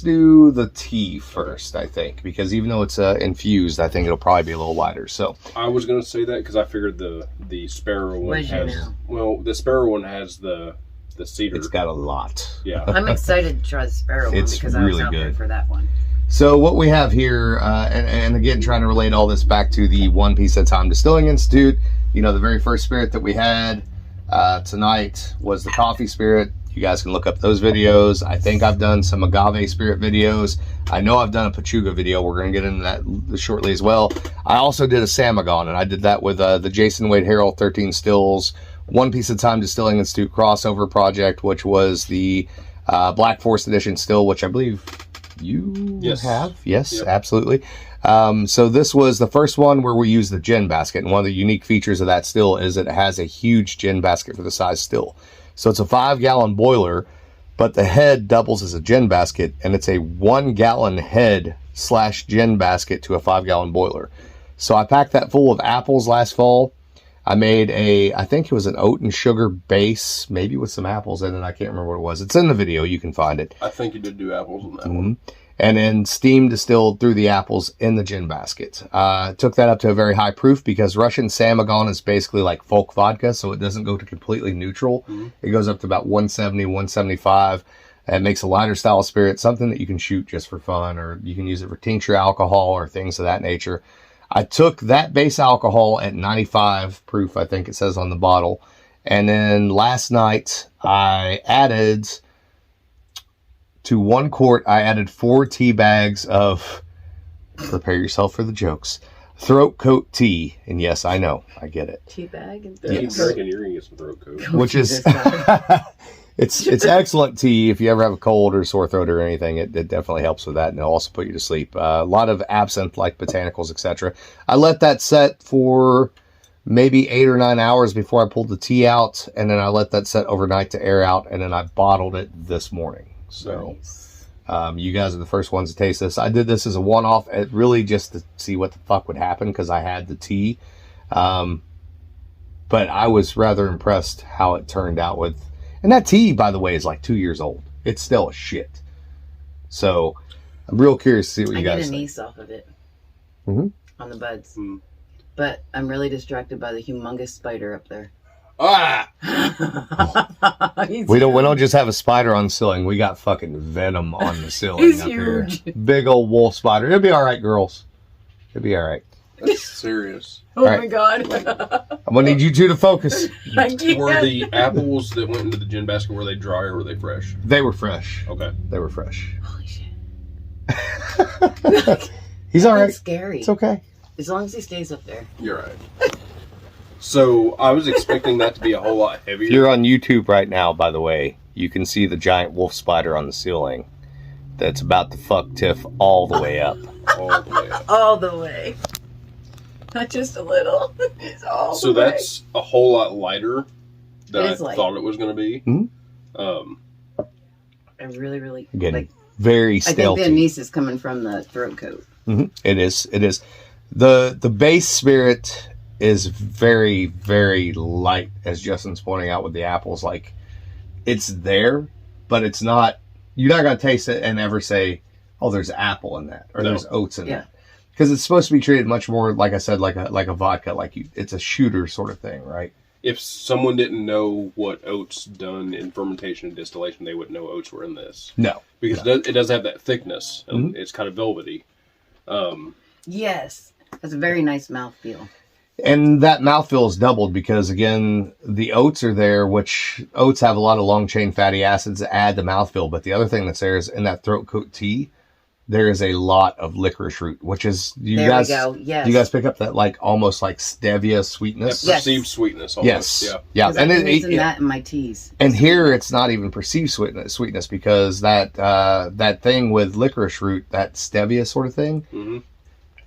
do the tea first. I think because even though it's infused, I think it'll probably be a little lighter. So I was gonna say that because I figured the Sparrow one Where'd you has. know? Well, the Sparrow one has the cedar. it's got a lot. Yeah. I'm excited to try the Sparrow one It's because I was really out there good. for that one. So what we have here, and again, trying to relate all this back to the One Piece at a Time Distilling Institute. The very first spirit that we had tonight was the coffee spirit. You guys can look up those videos. I think I've done some agave spirit videos. I know I've done a Pechuga video. We're going to get into that shortly as well. I also did a samagon, and I did that with the Jason Wade Harrell 13 Stills One Piece at a Time Distilling Institute crossover project, which was the Black Forest Edition still, which I believe you have. Yes, Yep. Absolutely. So this was the first one where we used the gin basket, and one of the unique features of that still is it has a huge gin basket for the size still. So it's a 5-gallon boiler, but the head doubles as a gin basket, and it's a 1-gallon head / gin basket to a 5-gallon boiler. So I packed that full of apples last fall. I made I think it was an oat and sugar base, maybe with some apples in it. I can't remember what it was. It's in the video. You can find it. I think you did do apples on that one. And then steam distilled through the apples in the gin basket. Took that up to a very high proof because Russian samagon is basically like folk vodka, so it doesn't go to completely neutral. It goes up to about 170, 175. It makes a lighter style of spirit, something that you can shoot just for fun, or you can use it for tincture alcohol or things of that nature. I took that base alcohol at 95 proof, I think it says on the bottle. And then last night I added... to 1 quart, I added 4 tea bags of, prepare yourself for the jokes, throat coat tea. And yes, I know, I get it. Tea bag and Yeah, Yes. You're going to get some throat coat. Which is, it's excellent tea. If you ever have a cold or sore throat or anything, it definitely helps with that. And it'll also put you to sleep. A lot of absinthe, like botanicals, etc. I let that set for maybe 8 or 9 hours before I pulled the tea out. And then I let that set overnight to air out. And then I bottled it this morning. So Nice. you guys are the first ones to taste this. I did this as a one-off, really just to see what the fuck would happen because I had the tea. But I was rather impressed how it turned out with... And that tea, by the way, is like 2 years old. It's still a shit. So I'm real curious to see what I you get guys an think. niece off of it Mhm. on the buds. Mm. But I'm really distracted by the humongous spider up there. Ah! We don't just have a spider on the ceiling. We got fucking venom on the ceiling He's up huge. here. Big old wolf spider. It'll be all right, girls. It'll be all right. That's serious. Oh Right. my god. I'm gonna need you two to focus. I can't. Were the apples that went into the gin basket, were they dry or were they fresh? They were fresh. Okay. They were fresh. Holy shit. He's all right. That's scary. It's okay. As long as he stays up there. You're right. So I was expecting that to be a whole lot heavier. If you're on YouTube right now, by the way, you can see the giant wolf spider on the ceiling that's about to fuck Tiff all the way up. all the way up. All the way. Not just a little. It's all So the way. that's a whole lot lighter than It I is light. thought it was going to be. Mhm. I really Again, like. very I think stealthy. the anise is coming from the throat coat. It is. It is. The base spirit is very, very light, as Justin's pointing out with the apples. Like, it's there, but it's not, you're not going to taste it and ever say, oh, there's apple in that, or there's oats in that. Because it's supposed to be treated much more, like I said, like a vodka, it's a shooter sort of thing, right? If someone didn't know what oats done in fermentation and distillation, they wouldn't know oats were in this. No. Because it does have that thickness, and it's kind of velvety. Yes. It's a very nice mouthfeel. And that mouthfeel is doubled because, again, the oats are there, which oats have a lot of long-chain fatty acids that add the mouthfeel. But the other thing that's there is in that throat coat tea, there is a lot of licorice root, which is, There we go. Yes. Do you guys pick up that almost like stevia sweetness? That perceived sweetness almost. Yes. Yeah. And I'm using that in my teas. And here it's not even perceived sweetness because that thing with licorice root, that stevia sort of thing,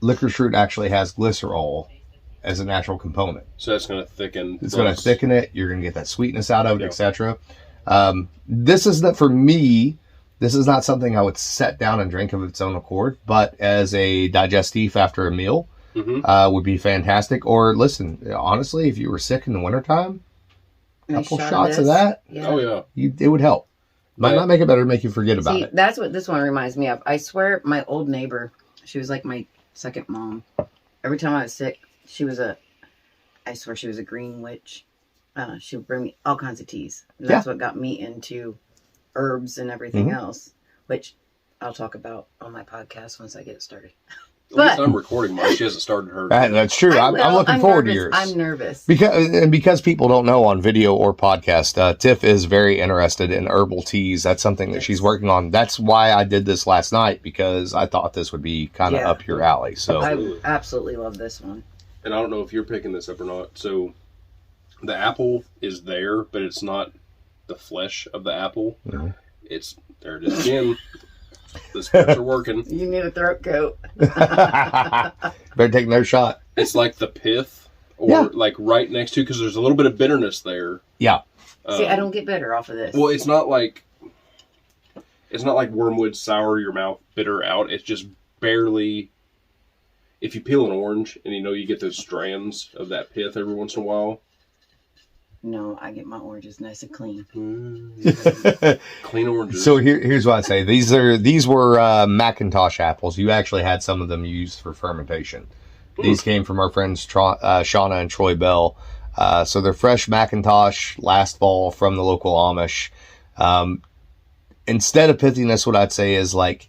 licorice root actually has glycerol as a natural component. So that's going to thicken. It's going to thicken it. You're going to get that sweetness out of it, etc. This is not, for me, this is not something I would set down and drink of its own accord, but as a digestif after a meal would be fantastic. Or listen, honestly, if you were sick in the wintertime, a couple shots of that, it would help. Might not make it better, make you forget about it. That's what this one reminds me of. I swear my old neighbor, she was like my second mom. Every time I was sick, I swear she was a green witch. She would bring me all kinds of teas. And that's what got me into herbs and everything else, which I'll talk about on my podcast once I get it started. But I'm recording mine. She hasn't started hers. That's true. I'm looking forward to yours. I'm nervous. Because people don't know on video or podcast, Tiff is very interested in herbal teas. That's something that she's working on. That's why I did this last night, because I thought this would be kind of up your alley. So I absolutely love this one. And I don't know if you're picking this up or not. So the apple is there, but it's not the flesh of the apple. It's, there it is again. The spirits are working. You need a throat coat. Better take no shot. It's like the pith, or like right next to, because there's a little bit of bitterness there. Yeah. See, I don't get bitter off of this. Well, it's not like wormwood sour your mouth bitter out. It's just barely. If you peel an orange and you get those strands of that pith every once in a while. No, I get my oranges nice and clean. Clean oranges. So here's what I say. These were Macintosh apples. You actually had some of them used for fermentation. These came from our friends Shauna and Troy Bell. So they're fresh Macintosh last fall from the local Amish. Instead of pithiness, what I'd say is, like,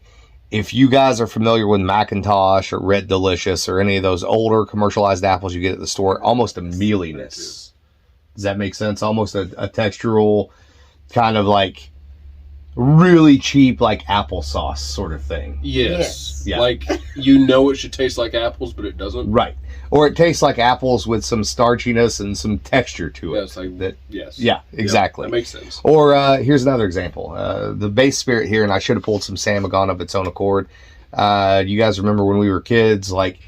if you guys are familiar with Macintosh or Red Delicious or any of those older commercialized apples you get at the store, almost a mealiness. Does that make sense? Almost a textural, kind of like really cheap, like applesauce sort of thing. Yes. Yeah. Like, it should taste like apples, but it doesn't. Right. Or it tastes like apples with some starchiness and some texture to it. Yeah, it's like that. Yes. Yeah, exactly. That makes sense. Or here's another example. The base spirit here, and I should have pulled some samagon of its own accord. You guys remember when we were kids, like,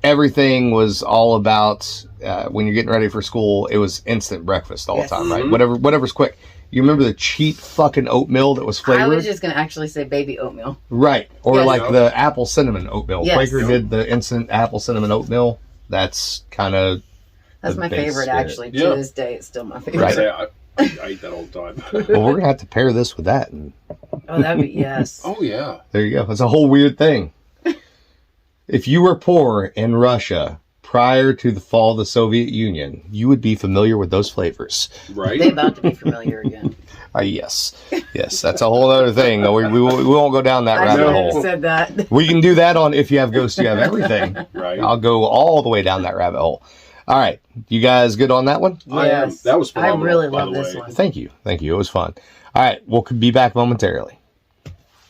everything was all about when you're getting ready for school, it was instant breakfast all the time, right? Whatever's quick. You remember the cheap fucking oatmeal that was flavored? I was just going to actually say baby oatmeal. Right. Or like the apple cinnamon oatmeal. Yes. Quaker did the instant apple cinnamon oatmeal. That's kind of... That's my favorite, actually. To this day, it's still my favorite. Right. I eat that all the time. Well, we're going to have to pair this with that. Oh, that'd be, yes. Oh, yeah. There you go. It's a whole weird thing. If you were poor in Russia prior to the fall of the Soviet Union, you would be familiar with those flavors. Right. They're about to be familiar again. Yes. Yes, that's a whole other thing. We won't go down that rabbit hole. I said that. We can do that on If You Have Ghosts, You Have Everything. Right. I'll go all the way down that rabbit hole. All right. You guys good on that one? Yes. That was phenomenal. I really love this one. Thank you. It was fun. All right. We'll be back momentarily.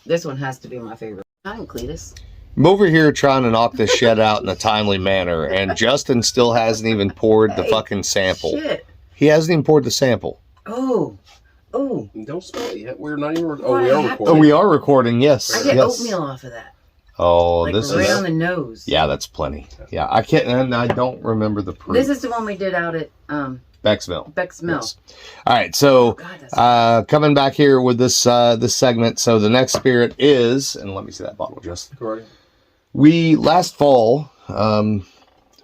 This one has to be my favorite. Hi, Cletus. I'm over here trying to knock this shit out in a timely manner, and Justin still hasn't even poured the fucking sample. Shit. He hasn't even poured the sample. Oh. Don't smell it yet. We're not even... we are recording. Oh, we are recording, yes. I get oatmeal off of that. Oh, like this right is... on the nose. Yeah, that's plenty. Yeah, I can't... And I don't remember the proof. This is the one we did out at... Becksville. Yes. All right, so coming back here with this segment. So the next spirit is... And let me see that bottle, Justin. Correct. We, last fall...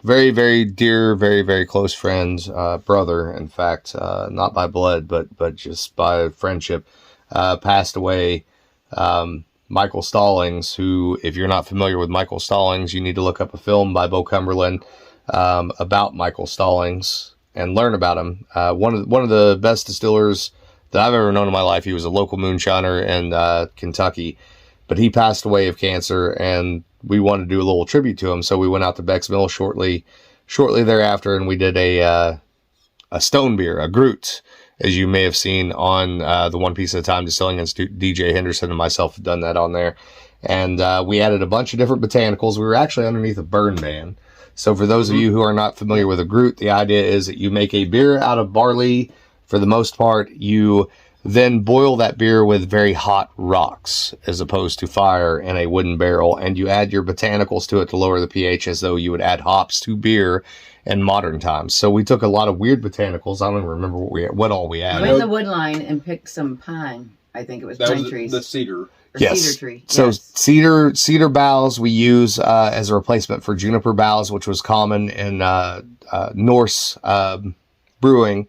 very, very dear, very, very close friend, brother, in fact, not by blood, but just by friendship, passed away. Michael Stallings, who, if you're not familiar with Michael Stallings, you need to look up a film by Bo Cumberland about Michael Stallings and learn about him. One of the best distillers that I've ever known in my life. He was a local moonshiner in Kentucky, but he passed away of cancer, and we wanted to do a little tribute to him. So we went out to Beck's Mill shortly thereafter, and we did a stone beer, a Groot, as you may have seen on the One Piece at a Time Distilling Institute. DJ Henderson and myself have done that on there. And we added a bunch of different botanicals. We were actually underneath a burn ban. So for those of you who are not familiar with a Groot, the idea is that you make a beer out of barley. For the most part, you then boil that beer with very hot rocks as opposed to fire in a wooden barrel. And you add your botanicals to it to lower the pH as though you would add hops to beer in modern times. So we took a lot of weird botanicals. I don't even remember what all we added. Went in the wood line and picked some pine. I think it was pine trees. The cedar. Yes. Cedar tree. So Yes. cedar boughs we use as a replacement for juniper boughs, which was common in Norse brewing.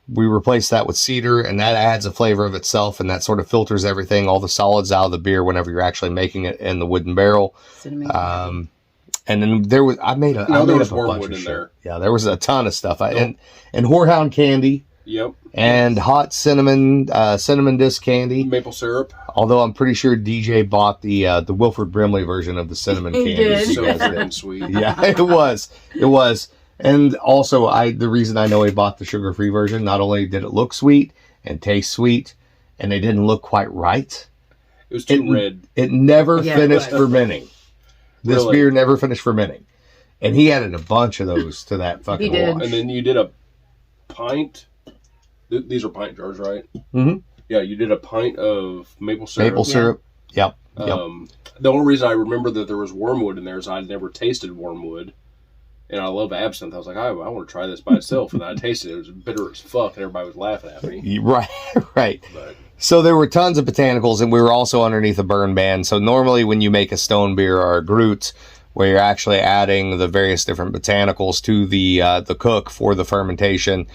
We replace that with cedar, and that adds a flavor of itself, and that sort of filters everything, all the solids out of the beer whenever you're actually making it in the wooden barrel. Cinnamon. And then I made up a bunch of shit. There. Yeah, there was a ton of stuff. And horehound candy. Yep. And hot cinnamon disc candy. Maple syrup. Although I'm pretty sure DJ bought the Wilford Brimley version of the cinnamon candy. Did. So freaking sweet. Yeah, it was. And also, the reason I know he bought the sugar-free version, not only did it look sweet and taste sweet, and they didn't look quite right. It was too red. It never finished fermenting. This beer never finished fermenting. And he added a bunch of those to that fucking wash. And then you did a pint. These are pint jars, right? Mm-hmm. Yeah, you did a pint of maple syrup. Maple syrup. Yep. The only reason I remember that there was wormwood in there is I'd never tasted wormwood. And I love absinthe. I was like, I want to try this by itself. And then I tasted it. It was bitter as fuck, and everybody was laughing at me. Right. But, so there were tons of botanicals, and we were also underneath a burn ban. So normally when you make a stone beer or a Groot, where you're actually adding the various different botanicals to the cook for the fermentation,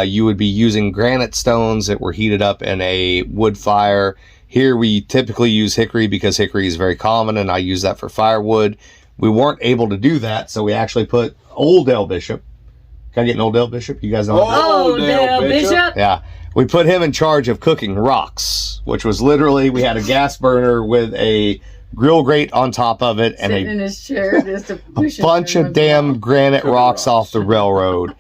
you would be using granite stones that were heated up in a wood fire. Here we typically use hickory because hickory is very common, and I use that for firewood. We weren't able to do that, so we actually put Old Dale Bishop. Can I get an Old Dale Bishop? You guys know Old Dale Bishop? Yeah. We put him in charge of cooking rocks, which was literally, we had a gas burner with a grill grate on top of it and in his chair just to push a bunch of damn granite rocks off the railroad.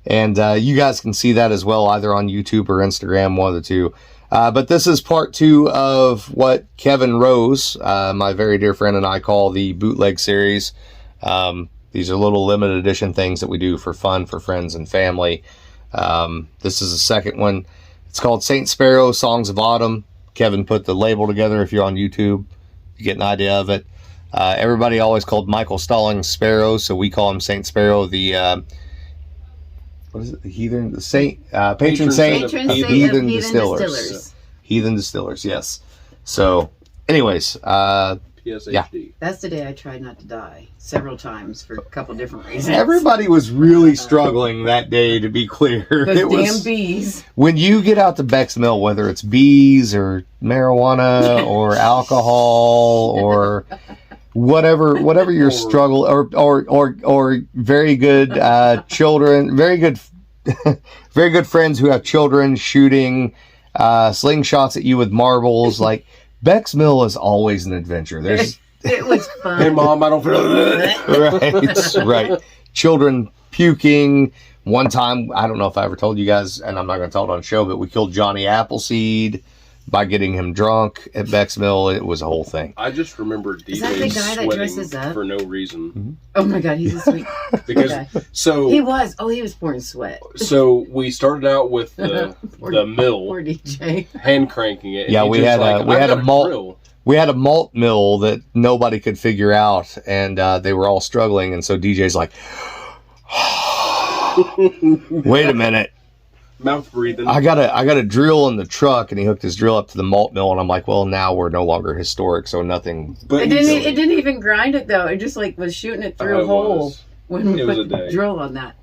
And you guys can see that as well, either on YouTube or Instagram, one of the two. But this is part 2 of what Kevin Rose, my very dear friend, and I call the bootleg series. These are little limited edition things that we do for fun, for friends and family. This is the second one. It's called St. Sparrow, Songs of Autumn. Kevin put the label together if you're on YouTube. You get an idea of it. Everybody always called Michael Stallings Sparrow, so we call him St. Sparrow, the... what is it? The heathen, the saint, patron saint of heathen distillers. Heathen distillers, yes. So, anyways, PSHD. Yeah. That's the day I tried not to die several times for a couple different reasons. Everybody was really struggling that day, to be clear. Those damn bees. When you get out to Beck's Mill, whether it's bees or marijuana or alcohol or whatever your struggle or very good children, very good friends who have children shooting slingshots at you with marbles. Like, Beck's Mill is always an adventure. It was fun. Hey, Mom, I don't feel right. Children puking. One time, I don't know if I ever told you guys, and I'm not going to tell it on show, but we killed Johnny Appleseed by getting him drunk at Beck's Mill. It was a whole thing. I just remember DJ Is that the guy that dresses sweating up? for no reason. Mm-hmm. Oh my God, he's a sweet Because guy. so He was pouring sweat. So we started out with the mill, Poor DJ. hand cranking it. and Yeah, he we just had like, we "I've had got a malt. grill." We had a malt mill that nobody could figure out, and they were all struggling. And so DJ's like, "Wait a minute, Mouth breathing. I got a drill in the truck," and he hooked his drill up to the malt mill. And I'm like, "Well, now we're no longer historic, so nothing." But It didn't even grind it though. It just like was shooting it through a hole. when we It was put a the day. drill on that.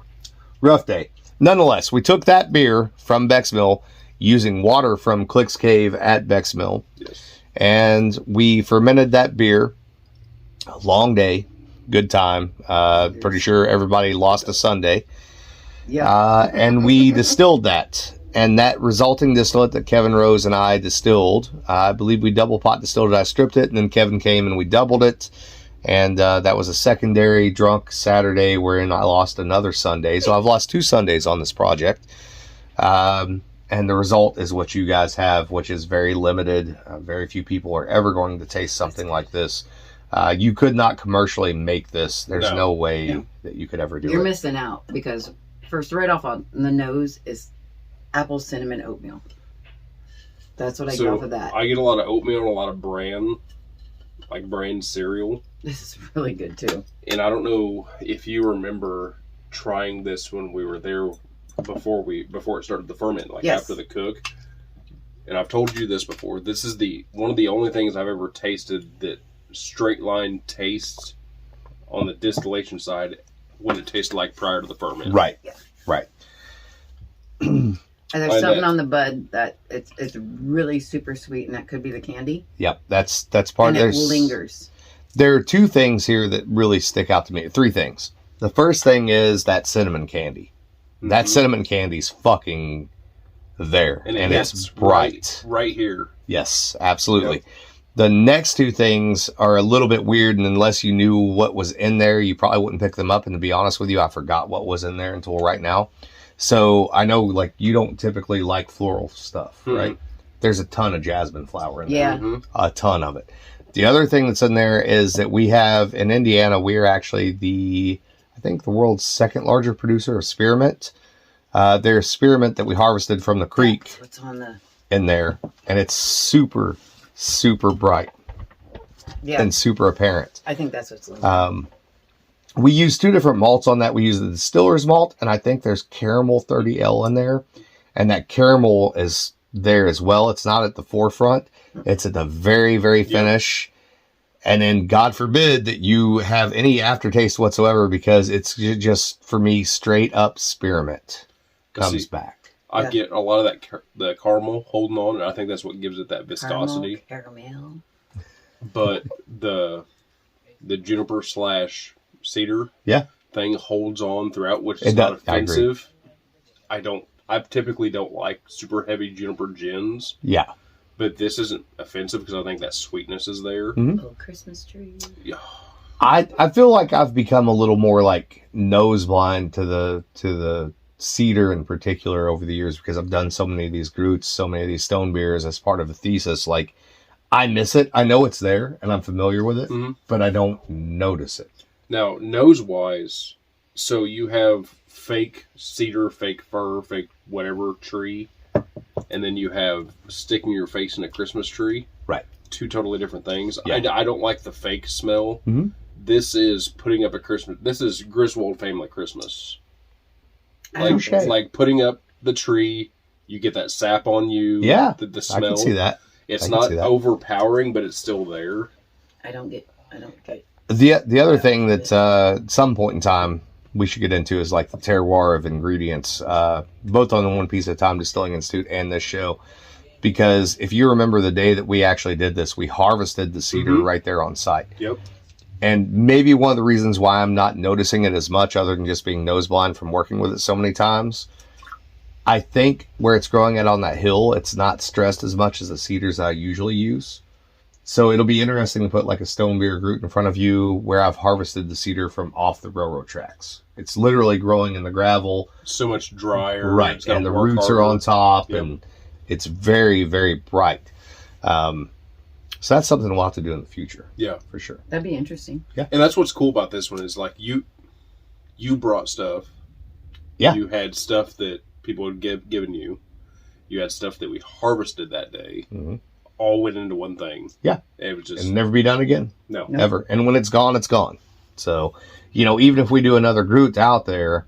Rough day. Nonetheless, we took that beer from Beck's Mill using water from Click's Cave at Beck's Mill. Yes. And we fermented that beer. A long day. Good time. Pretty sure everybody lost a Sunday. Yeah. And we distilled that. And that resulting distillate that Kevin Rose and I distilled, I believe we double pot distilled it. I stripped it, and then Kevin came and we doubled it. And that was a secondary drunk Saturday wherein I lost another Sunday. So I've lost 2 Sundays on this project. And the result is what you guys have, which is very limited. Very few people are ever going to taste something like this. You could not commercially make this. There's no way that you could ever do it. You're missing out because first, right off on the nose is apple cinnamon oatmeal. That's what I get off of that. I get a lot of oatmeal and a lot of bran, like bran cereal. This is really good too. And I don't know if you remember trying this when we were there before it started to ferment, like after the cook. And I've told you this before. This is one of the only things I've ever tasted that straight line tastes on the distillation side what it tasted like prior to the ferment. Right. Yeah. Right. And there's something on the bud that it's really super sweet, and that could be the candy. Yep. That's part and of it lingers. There are 2 things here that really stick out to me. 3 things. The first thing is that cinnamon candy. Mm-hmm. That cinnamon candy's fucking there. And it's bright. Right here. Yes, absolutely. Yep. The next 2 things are a little bit weird, and unless you knew what was in there, you probably wouldn't pick them up. And to be honest with you, I forgot what was in there until right now. So I know, like, you don't typically like floral stuff, right? There's a ton of jasmine flower in there. Yeah. Mm-hmm. A ton of it. The other thing that's in there is that we have, in Indiana, we're actually the world's 2nd largest producer of spearmint. There's spearmint that we harvested from the creek. That's what's on in there, and it's super, super bright. Yeah. And super apparent. I think that's what's on. We use 2 different malts on that. We use the distiller's malt, and I think there's caramel 30L in there. And that caramel is there as well. It's not at the forefront. It's at the very, very finish. And then God forbid that you have any aftertaste whatsoever, because it's just, for me, straight up spearmint comes back. I get a lot of the caramel holding on, and I think that's what gives it that viscosity. Caramel. But the juniper / cedar thing holds on throughout, which is not offensive. I typically don't like super heavy juniper gins. Yeah. But this isn't offensive because I think that sweetness is there. Mm-hmm. Oh, Christmas tree. Yeah. I feel like I've become a little more like nose blind to the cedar in particular over the years, because I've done so many of these groots, so many of these stone beers as part of a thesis. Like, I miss it. I know it's there and I'm familiar with it, but I don't notice it. Now, nose-wise, so you have fake cedar, fake fir, fake whatever tree, and then you have sticking your face in a Christmas tree. Right. 2 totally different things. Yeah. I don't like the fake smell. Mm-hmm. This is putting up a Christmas. This is Griswold family Christmas. Like putting up the tree, you get that sap on you. Yeah, the smell. I can see that. It's not overpowering, but it's still there. I don't get. The other thing that at some point in time we should get into is like the terroir of ingredients, both on the One Piece at a Time Distilling Institute and this show. Because if you remember the day that we actually did this, we harvested the cedar right there on site. Yep. And maybe one of the reasons why I'm not noticing it as much, other than just being nose blind from working with it so many times, I think where it's growing at on that hill, it's not stressed as much as the cedars I usually use. So it'll be interesting to put like a stone beer root in front of you where I've harvested the cedar from off the railroad tracks. It's literally growing in the gravel. So much drier. Right. And the roots are on top and it's very, very bright. So that's something we'll have to do in the future. Yeah. For sure. That'd be interesting. Yeah. And that's what's cool about this one is like you brought stuff. Yeah. You had stuff that people had given you. You had stuff that we harvested that day. Mm-hmm. All went into one thing. Yeah. It was just... It'll never be done again. No. Ever. And when it's gone, it's gone. So, you know, even if we do another Groot out there,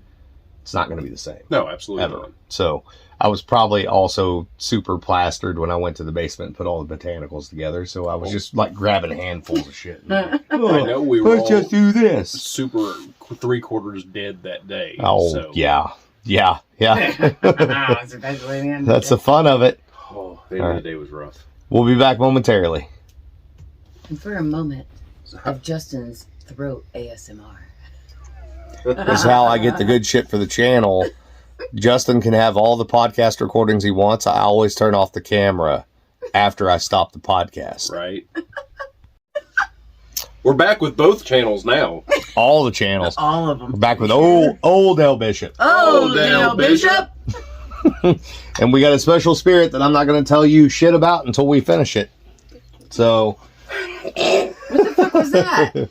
it's not going to be the same. No, absolutely ever. Not. So, I was probably also super plastered when I went to the basement and put all the botanicals together. So, I was just like grabbing handfuls of shit. I know we were let's just do this. Super 3/4 dead that day. Oh, so. yeah. Especially in That's the fun of it. Oh, the end of the day was rough. We'll be back momentarily. And for a moment of Justin's throat ASMR. This is how I get the good shit for the channel. Justin can have all the podcast recordings he wants. I always turn off the camera after I stop the podcast. Right. We're back with both channels now. All the channels. All of them. We're back with old El Bishop. Oh, Dale Bishop. And we got a special spirit that I'm not going to tell you shit about until we finish it. So. What the fuck was that?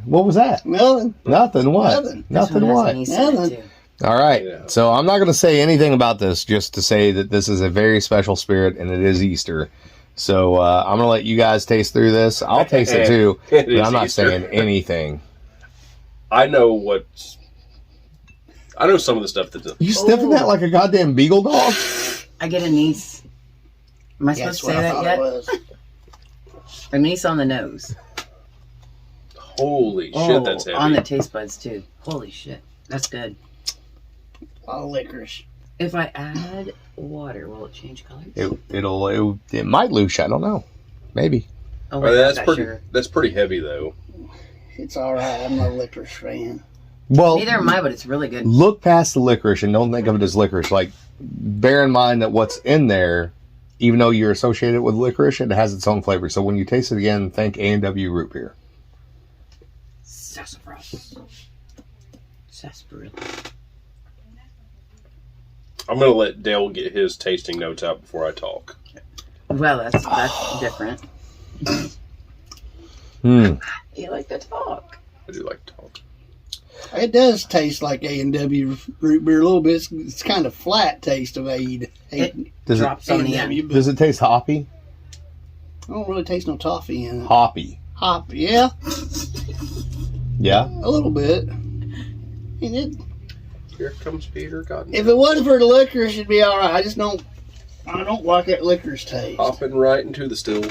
What was that? Nothing. Nothing what? Nothing. Nothing what? Nothing. All right. Yeah. So I'm not going to say anything about this, just to say that this is a very special spirit and it is Easter. So I'm going to let you guys taste through this. I'll taste it too, but I'm not saying anything. I know some of the stuff that's... You sniffing that like a goddamn beagle dog? I get a niece. Am I supposed to say that yet? A niece on the nose. Holy shit, that's heavy. On the taste buds too. Holy shit. That's good. A lot of licorice. If I add water, will it change colors? It might lose. I don't know. Maybe. Oh, Well, wait, that's pretty heavy though. It's all right. I'm not a licorice fan. Well, Neither am I, but it's really good. look past the licorice and don't think of it as licorice. Like, bear in mind that what's in there, even though you're associated with licorice, it has its own flavor. So when you taste it again, think A&W root beer. Sassafras. Sarsaparilla. I'm going to let Dale get his tasting notes out before I talk. Well, that's different. Hmm. You like to talk. I do like to talk. It does taste like A&W root beer a little bit. It's kind of flat taste of A&W. Drops on the end. But Does it taste hoppy? I don't really taste no toffee in it. Hoppy. Hop, yeah, Yeah? a little bit. And Here comes Peter. God, if it wasn't for the licorice, it'd be all right. I don't like that licorice taste. hopping right into the still.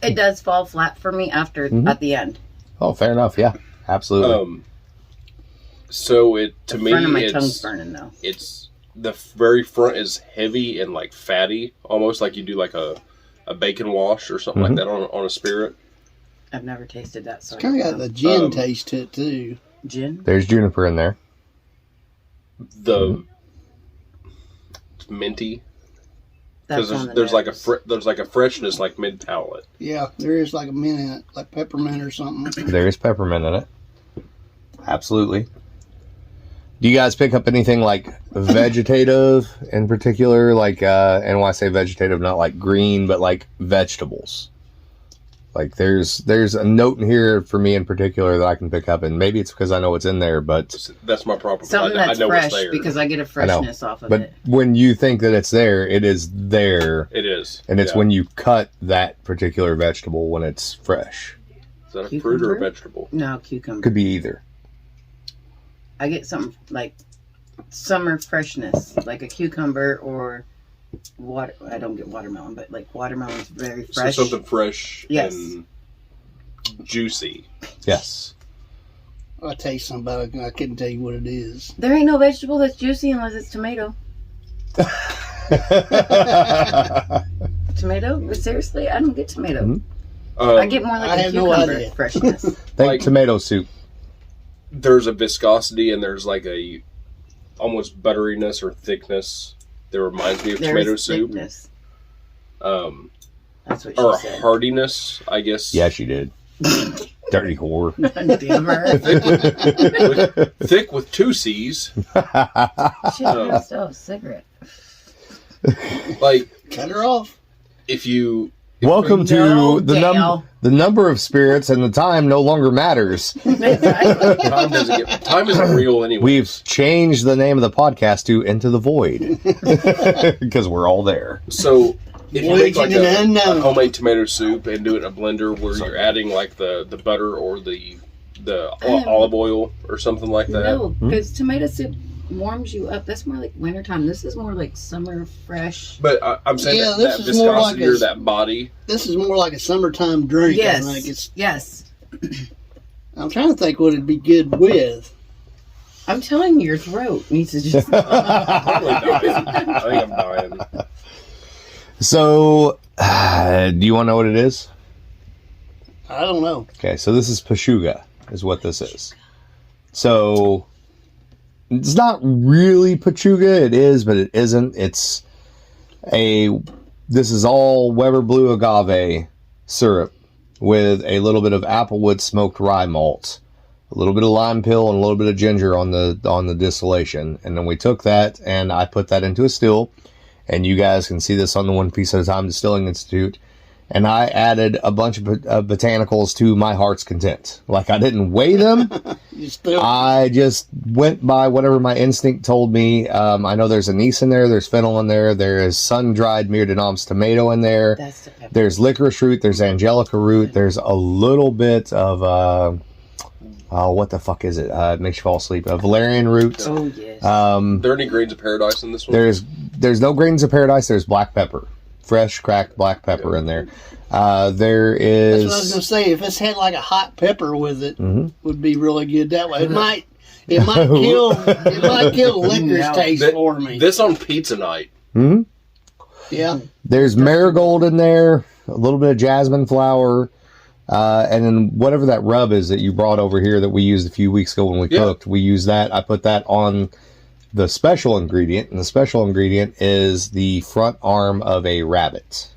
It does fall flat for me at the end. Oh, fair enough. Yeah, absolutely. So to me, Front of my tongue's burning though. it's the very front is heavy and like fatty, almost like you do like a bacon wash or something like that on a spirit. I've never tasted that. So It's kind of got the gin taste to it too. gin. There's juniper in there. The it's minty That's because on the there's nose. like a freshness like mid palate. Yeah, there is like a mint in it, like peppermint or something. There is peppermint in it. Absolutely. Do you guys pick up anything like vegetative in particular? Like, and when I say vegetative, not like green, but like vegetables. Like there's a note in here for me in particular that I can pick up, and maybe it's because I know it's in there, but That's my problem. Something I that's know fresh it's there. because I get a freshness off of but it. when you think that it's there, it is there, It is, and it's when you cut that particular vegetable when it's fresh. Is that a fruit or a Cucumber? vegetable? No, cucumber. Could be either. I get something like summer freshness, like a cucumber or water. I don't get watermelon, but like watermelon's very fresh. So something fresh Yes. and juicy. Yes. I taste something about it. I couldn't tell you what it is. There ain't no vegetable that's juicy unless it's tomato. Tomato? Seriously, I don't get tomato. Mm-hmm. I get more like I a have no cucumber idea. freshness. Think Like- tomato soup. There's a viscosity and there's like a almost butteriness or thickness that reminds me of There's tomato soup. thickness. That's what Or a she said. hardiness, I guess. Yeah, she did. Dirty whore. Damn her. Thick with two C's. She had a cigarette. Like Cut her off. if you Welcome to No, the Dale. the number of spirits and the time no longer matters. Exactly. time isn't real anyway. We've changed the name of the podcast to Into the Void because we're all there. So if you make like Voyaging in a unknown. homemade tomato soup and do it in a blender where you're adding like the butter or the olive oil or something like that. No, because tomato soup warms you up. That's more like wintertime. This is more like summer fresh. But I'm saying Yeah, that this is more like viscosity a- or that body. This is more like a summertime drink. Yes. I think it's. Yes. I'm trying to think what it'd be good with. I'm telling you, your throat needs to just. Probably dying. I think I'm dying. So, do you want to know what it is? I don't know. Okay, so this is Pechuga, is what this is. So, it's not really Pechuga. It is, but it isn't. This is all Weber Blue Agave syrup with a little bit of applewood smoked rye malt, a little bit of lime peel, and a little bit of ginger on the distillation. And then we took that and I put that into a still. And you guys can see this on the One Piece at a Time Distilling Institute. And I added a bunch of botanicals to my heart's content. Like, I didn't weigh them. I just went by whatever my instinct told me. I know there's anise in there. There's fennel in there. There is sun-dried Mire de Noms tomato in there. That's the pepper. There's licorice root. There's angelica root. There's a little bit of... what the fuck is it? It makes you fall asleep. Valerian root. Oh, yes. Are there any grains of paradise in this one? There's no grains of paradise. There's black pepper. Fresh, cracked black pepper in there. There is... That's what I was going to say. If it's had like a hot pepper with it, would be really good that way. It might kill licorice taste for me. This on pizza night. Mm-hmm. Yeah. There's marigold in there, a little bit of jasmine flower, and then whatever that rub is that you brought over here that we used a few weeks ago when we cooked, we used that. I put that on the special ingredient, and the special ingredient is the front arm of a rabbit.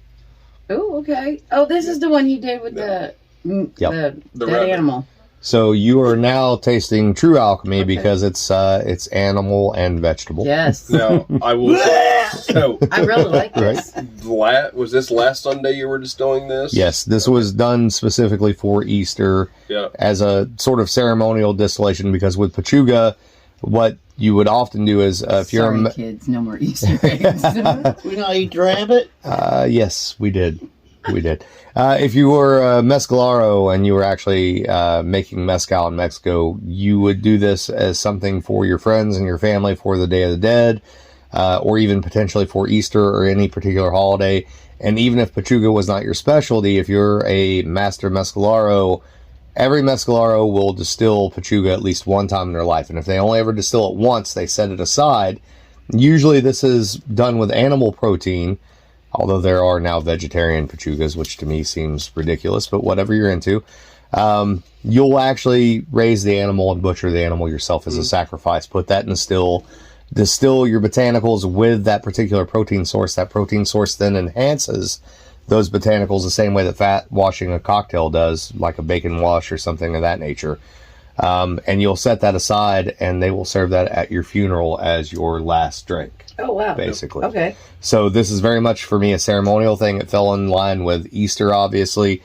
Oh, okay. Oh, this is the one he did with the dead animal. So you are now tasting true alchemy because it's animal and vegetable. Yes. Now, I will... So, I really like this. was this last Sunday you were distilling this? Yes, this was done specifically for Easter as a sort of ceremonial distillation, because with Pechuga, what you would often do is if you're Sorry, kids, no more Easter eggs. We not eat rabbit? Yes, we did. We did. If you were a mezcalero and you were actually making mezcal in Mexico, you would do this as something for your friends and your family for the Day of the Dead, or even potentially for Easter or any particular holiday. And even if Pechuga was not your specialty, if you're a master mezcalero, every mezcalero will distill Pechuga at least one time in their life. And if they only ever distill it once, they set it aside. Usually this is done with animal protein, although there are now vegetarian Pechugas, which to me seems ridiculous, but whatever you're into. You'll actually raise the animal and butcher the animal yourself as a sacrifice. Put that in a still. Distill your botanicals with that particular protein source. That protein source then enhances those botanicals the same way that fat washing a cocktail does, like a bacon wash or something of that nature. And you'll set that aside, and they will serve that at your funeral as your last drink. Oh, wow. Basically. Okay. So this is very much, for me, a ceremonial thing. It fell in line with Easter, obviously.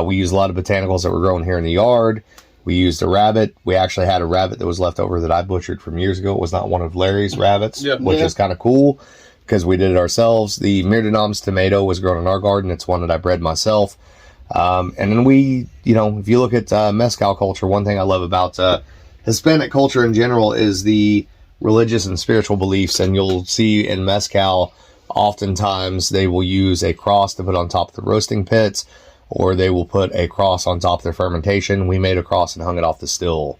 We use a lot of botanicals that were grown here in the yard. We used a rabbit. We actually had a rabbit that was left over that I butchered from years ago. It was not one of Larry's rabbits, which is kind of cool because we did it ourselves. The Mire de Noms tomato was grown in our garden. It's one that I bred myself. And then we, if you look at mezcal culture, one thing I love about Hispanic culture in general is the religious and spiritual beliefs. And you'll see in mezcal, oftentimes they will use a cross to put on top of the roasting pits, or they will put a cross on top of their fermentation. We made a cross and hung it off the still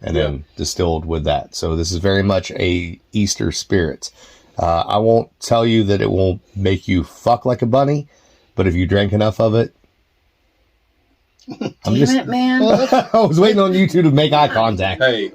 and then distilled with that. So this is very much a Easter spirit. I won't tell you that it won't make you fuck like a bunny, but if you drank enough of it, Damn it, man. I was waiting on you two to make eye contact. Hey,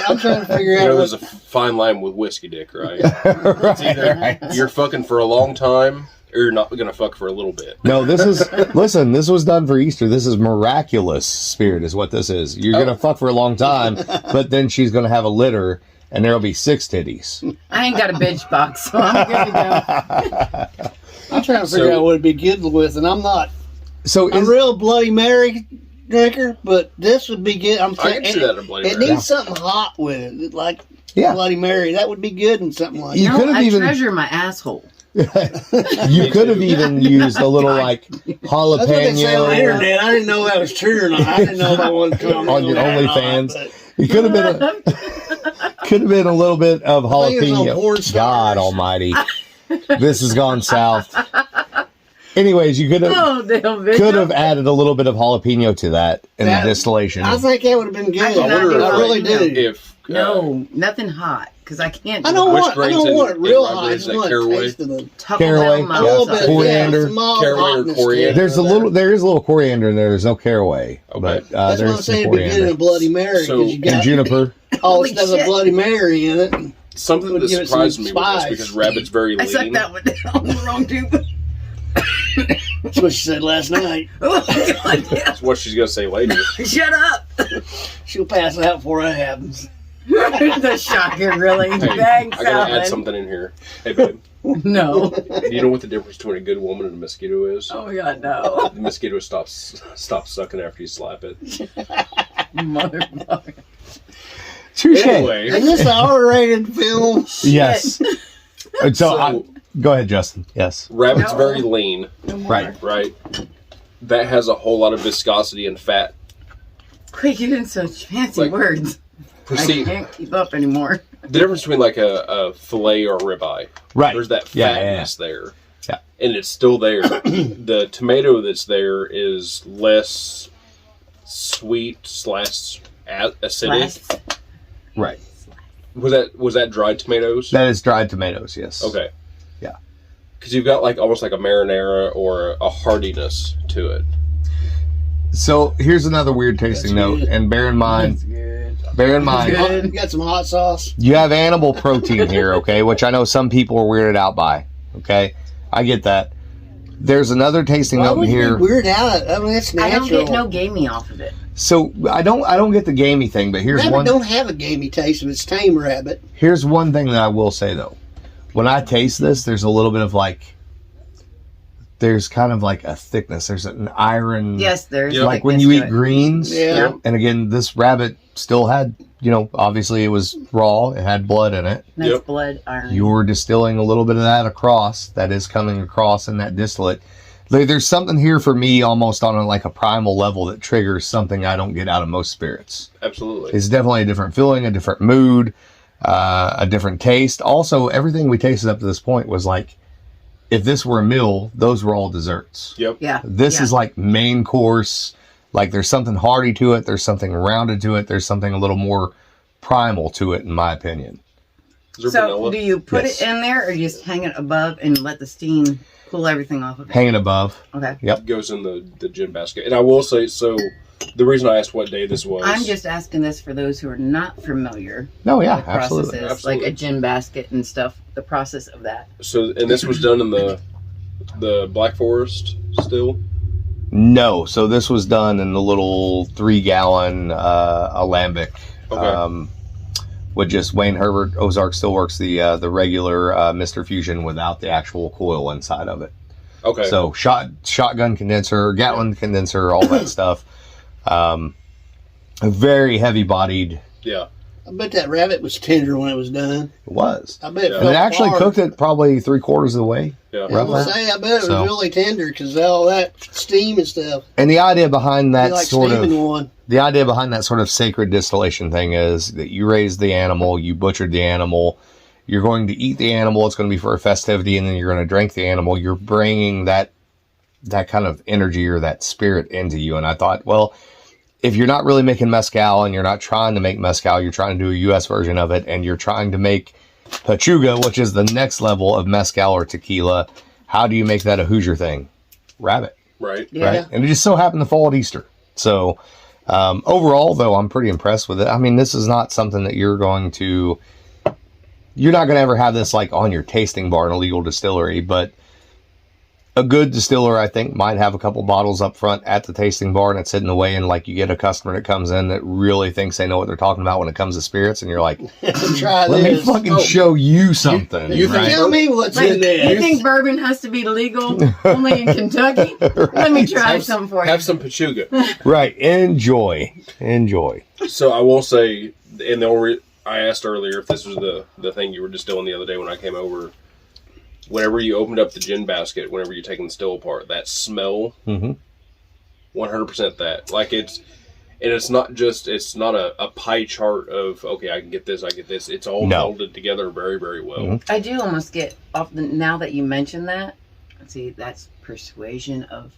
I'm trying to figure out. There's a fine line with whiskey dick, right? It's either you're fucking for a long time, or you're not going to fuck for a little bit. No, listen, this was done for Easter. This is miraculous spirit is what this is. You're going to fuck for a long time, but then she's going to have a litter, and there'll be 6 titties. I ain't got a bitch box, so I'm good to go. I'm trying to figure out what it'd be good with, and I'm not a real Bloody Mary drinker, but this would be good. I can see that in a Bloody It Mary. needs something hot with it, like Bloody Mary. That would be good in something like You that. could have even treasure my asshole. You could have even used a little like That's what they say on the jalapeno internet. I didn't know that was true or not. I didn't know if I wanted to comment on your that or not, OnlyFans. but- You could have been a little bit of I think it's on jalapeno. porn stars. God Almighty, this has gone south. Anyways, you could have added a little bit of jalapeno to that in the distillation. I think that would have been good. I cannot do I really jalapeno. do. If No, nothing hot, because I can't. I don't Which want grains it real in hot. I raspberries, just that want caraway? a taste of the Caraway, Taco Bell a little mouth. bit, Coriander. yeah, small Caraway or hotness to coriander? it. There is a little coriander in there. There's no caraway, Okay. but That's there's what I'm saying. some It'd be good in a coriander Bloody Mary So- because you and got juniper. all Holy this stuff a shit. Bloody Mary in it. Something Would that give it surprised some me with this, spice. because Rabbit's very I lean. sucked that one down the wrong tube. That's what she said last night. Oh, God, yeah. That's what she's going to say later. Shut up. She'll pass out before that happens. The shocker, really. Hey, Thanks, I got to add Alan. something in here. Hey, babe, No. do you know what the difference between a good woman and a mosquito is? Oh, my God, no. The mosquito stops sucking after you slap it. Motherfucker. Touche. Anyway, Is this an R-rated film? Yes. So, So- go ahead, Justin. Yes. Rabbit's No. very lean, No more. Right. right? That has a whole lot of viscosity and fat. Quick, you did such fancy Like- words. I See, can't keep up anymore. the difference between like a fillet or a ribeye, Right. there's that Yeah, fatness there. Yeah. And it's still there. The tomato that's there is less sweet / acidic. Last. Right. Was that dried tomatoes? That is dried tomatoes, yes. Okay. Yeah. Because you've got like almost like a marinara or a hardiness to it. So here's another weird tasting That's note, good. and bear in mind, Good. You got some hot sauce? you have animal protein here, okay, which I know some people are weirded out by, okay? I get that. There's another tasting Why note would in you here. be weird out? I mean, it's I natural. don't get no gamey off of it. So I don't get the gamey thing, but here's Rabbit one don't have a gamey taste if it's tame rabbit. here's one thing that I will say though. When I taste this, there's a little bit of there's kind of like a thickness. There's an iron. Yes, there's Yeah. Like when thickness you to eat it. greens. Yeah. And again, this rabbit still had, obviously it was raw. It had blood in it. Nice Yep. blood iron. You're distilling a little bit of that across. That is coming across in that distillate. There's something here for me almost on a primal level that triggers something I don't get out of most spirits. Absolutely. It's definitely a different feeling, a different mood, a different taste. Also, everything we tasted up to this point was like, if this were a meal, those were all desserts. Yep. Yeah. This is like main course. Like there's something hearty to it. There's something rounded to it. There's something a little more primal to it, in my opinion. Is there So, vanilla? do you put Yes. it in there, or you just hang it above and let the steam cool everything off of it? Hanging above. Okay. Yep. Goes in the gin basket. And I will say, so the reason I asked what day this was. I'm just asking this for those who are not familiar No, yeah, with absolutely. processes, Absolutely. like a gin basket and stuff. The process of that. So, and this was done in the Black Forest still? No, so this was done in the little 3-gallon alembic. Okay. With just Wayne Herbert Ozark Steelworks, the regular Mr. Fusion without the actual coil inside of it. Okay. So shotgun condenser, Gatlin condenser, all that stuff. A very heavy bodied. yeah. I bet that rabbit was tender when it was done. It was. I bet it Yeah. And felt it actually hard. cooked it probably 3/4 of the way. Yeah. I Rough was that. gonna say, I bet it was So- really tender because all that steam and stuff. And the idea behind that Be like sort steaming of one. the idea behind that sort of sacred distillation thing is that you raised the animal, you butchered the animal, you're going to eat the animal, it's going to be for a festivity, and then you're going to drink the animal. You're bringing that kind of energy or that spirit into you. And I thought, well, if you're not really making mezcal and you're not trying to make mezcal, you're trying to do a U.S. version of it, and you're trying to make Pechuga, which is the next level of mezcal or tequila, how do you make that a Hoosier thing? Rabbit. Right. Yeah. Right? And it just so happened to fall at Easter. So overall, though, I'm pretty impressed with it. I mean, this is not something that you're not going to ever have this like on your tasting bar in a legal distillery, but a good distiller, I think, might have a couple bottles up front at the tasting bar and it's hidden away, and like you get a customer that comes in that really thinks they know what they're talking about when it comes to spirits, and you're like, Try let me this. fucking show you something. you think- right? Tell me what's Like, in there. you think bourbon has to be legal only in Kentucky? Let me try some for you. Have some Pechuga. Right. Enjoy. So I will say, and I asked earlier if this was the thing you were distilling the other day when I came over. Whenever you opened up the gin basket, whenever you're taking the still apart, that smell, Mm-hmm. 100% that. Like it's not a pie chart of, okay, I can get this, I get this. It's all No. melded together very, very well. Mhm. I do almost get off now that you mention that. See, that's persuasion of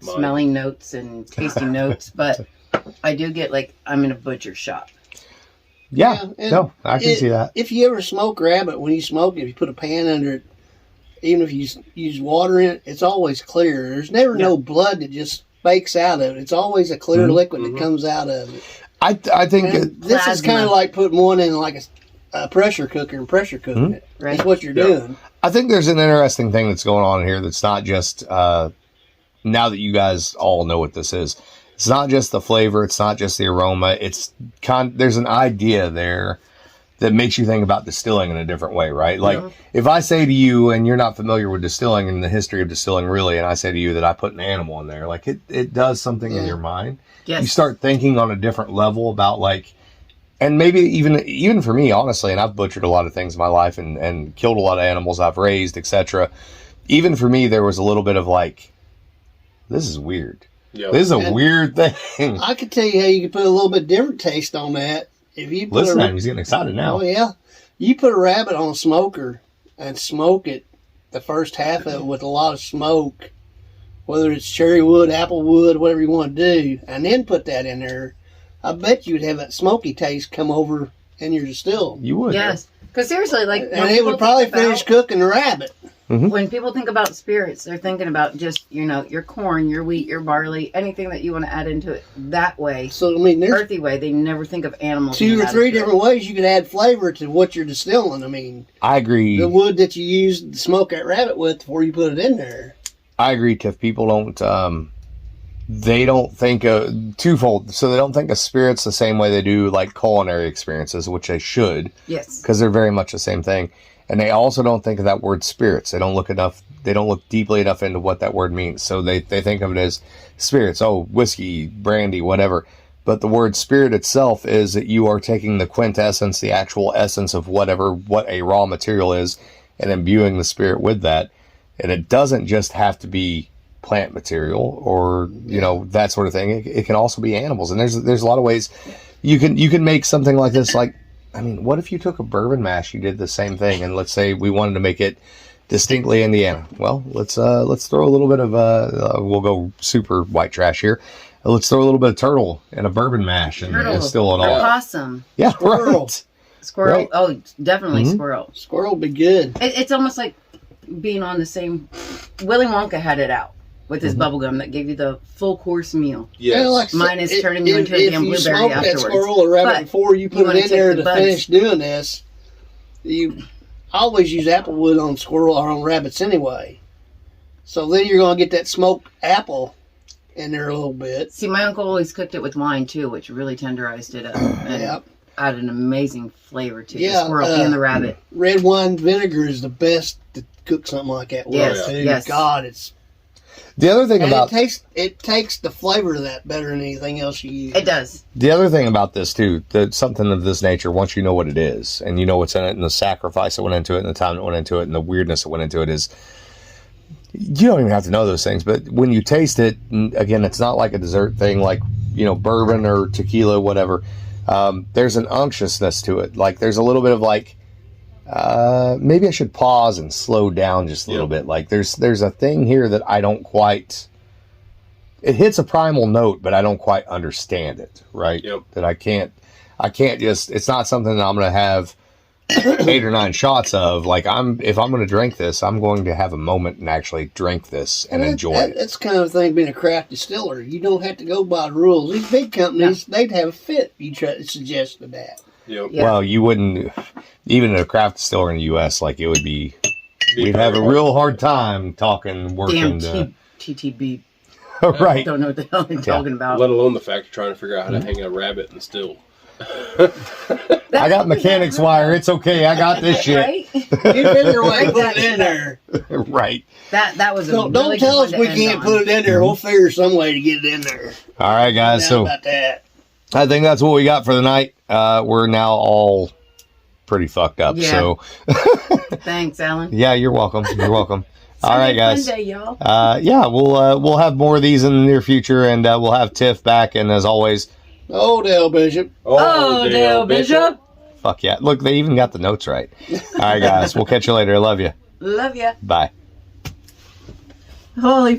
smelling notes and tasting notes, but I do get like I'm in a butcher shop. Yeah, and no, I can see that. If you ever smoke rabbit, when you smoke it, if you put a pan under it, even if you use water in it, it's always clear. There's never no blood that just fakes out of it. It's always a clear liquid that comes out of it. I think This is kind of like putting one in like a pressure cooker and pressure cooking it. Right. That's what you're doing. I think there's an interesting thing that's going on here that's not just, now that you guys all know what this is, it's not just the flavor, it's not just the aroma, there's an idea there that makes you think about distilling in a different way, right? Like, if I say to you, and you're not familiar with distilling and the history of distilling really, and I say to you that I put an animal in there, like, it does something in your mind. Yes. You start thinking on a different level about, like, and maybe even for me, honestly, and I've butchered a lot of things in my life and killed a lot of animals I've raised, etc. Even for me, there was a little bit of like, this is weird. Yep. This is a weird thing. I could tell you how you could put a little bit different taste on that. If you put Listen to him, he's getting excited now. Oh yeah, you put a rabbit on a smoker and smoke it, the first half of it with a lot of smoke, whether it's cherry wood, apple wood, whatever you want to do, and then put that in there. I bet you'd have that smoky taste come over in your distill. You would. Yes. Because seriously, like... And it would probably finish cooking the rabbit. When people think about spirits, they're thinking about just, your corn, your wheat, your barley, anything that you want to add into it that way. So, I mean, there's earthy way. They never think of animals. 2 or 3 different ways you could add flavor to what you're distilling. I mean... I agree. The wood that you use to smoke that rabbit with before you put it in there. I agree, Tiff. People don't... they don't think twofold. So they don't think of spirits the same way they do like culinary experiences, which they should. Yes. Because they're very much the same thing. And they also don't think of that word spirits. They don't look deeply enough into what that word means. So they think of it as spirits. Oh, whiskey, brandy, whatever. But the word spirit itself is that you are taking the quintessence, the actual essence of what a raw material is, and imbuing the spirit with that. And it doesn't just have to be plant material or that sort of thing. It can also be animals, and there's a lot of ways you can make something like this. Like, I mean, what if you took a bourbon mash, you did the same thing, and let's say we wanted to make it distinctly Indiana. Well, let's throw a little bit of we'll go super white trash here. Let's throw a little bit of turtle in a bourbon mash and distill it all. Possum. Yeah, squirrel. Right. Squirrel. Right. Oh, definitely squirrel. Squirrel would be good. It's almost like being on the same. Willy Wonka had it out with his bubble gum that gave you the full course meal. Yes. Yeah, like Mine is turning you into a damn blueberry afterwards. If you smoke that squirrel or rabbit before you put it in there to finish doing this, you always use apple wood on squirrel or on rabbits anyway. So then you're going to get that smoked apple in there a little bit. See, my uncle always cooked it with wine too, which really tenderized it up and added an amazing flavor to the squirrel and the rabbit. Red wine vinegar is the best to cook something like that with. Yes, yes. God, it's... The other thing about it takes the flavor of that better than anything else you use. It does. The other thing about this too, that something of this nature, once you know what it is and you know what's in it and the sacrifice that went into it and the time that went into it and the weirdness that went into it, is you don't even have to know those things. But when you taste it, again, it's not like a dessert thing like bourbon or tequila, whatever. There's an unctuousness to it. Like there's a little bit of like, maybe I should pause and slow down just a little bit. Like there's a thing here that I don't quite, it hits a primal note, but I don't quite understand it, right? Yep. That I can't just, it's not something that I'm going to have 8 or 9 shots of. Like if I'm going to drink this, I'm going to have a moment and actually drink this and enjoy it. That's kind of thing being a craft distiller. You don't have to go by the rules. These big companies, they'd have a fit. You try to suggest that. Yep. Yeah. Well, you wouldn't, even at a craft distiller in the U.S., like it would be, we'd have a real hard time working. Damn TTB. Right. Don't know what the hell they're talking about. Let alone the fact of trying to figure out how to hang a rabbit and still. I got mechanics wire. It's okay. I got this shit. Right? You figure a way to put it in there. Right. That was a Don't really tell good us one we to can't end put on. it in there. We'll figure some way to get it in there. All right, guys. How So about that? I think that's what we got for the night. We're now all pretty fucked up. Yeah. So Thanks, Alan. yeah, you're welcome. You're welcome. All right, guys. Monday, y'all. Yeah, we'll have more of these in the near future, and we'll have Tiff back. And as always, Oh, Dale Bishop. Oh, Dale Bishop. fuck yeah. Look, they even got the notes right. All right, guys. We'll catch you later. I love you. Love ya. Bye. Holy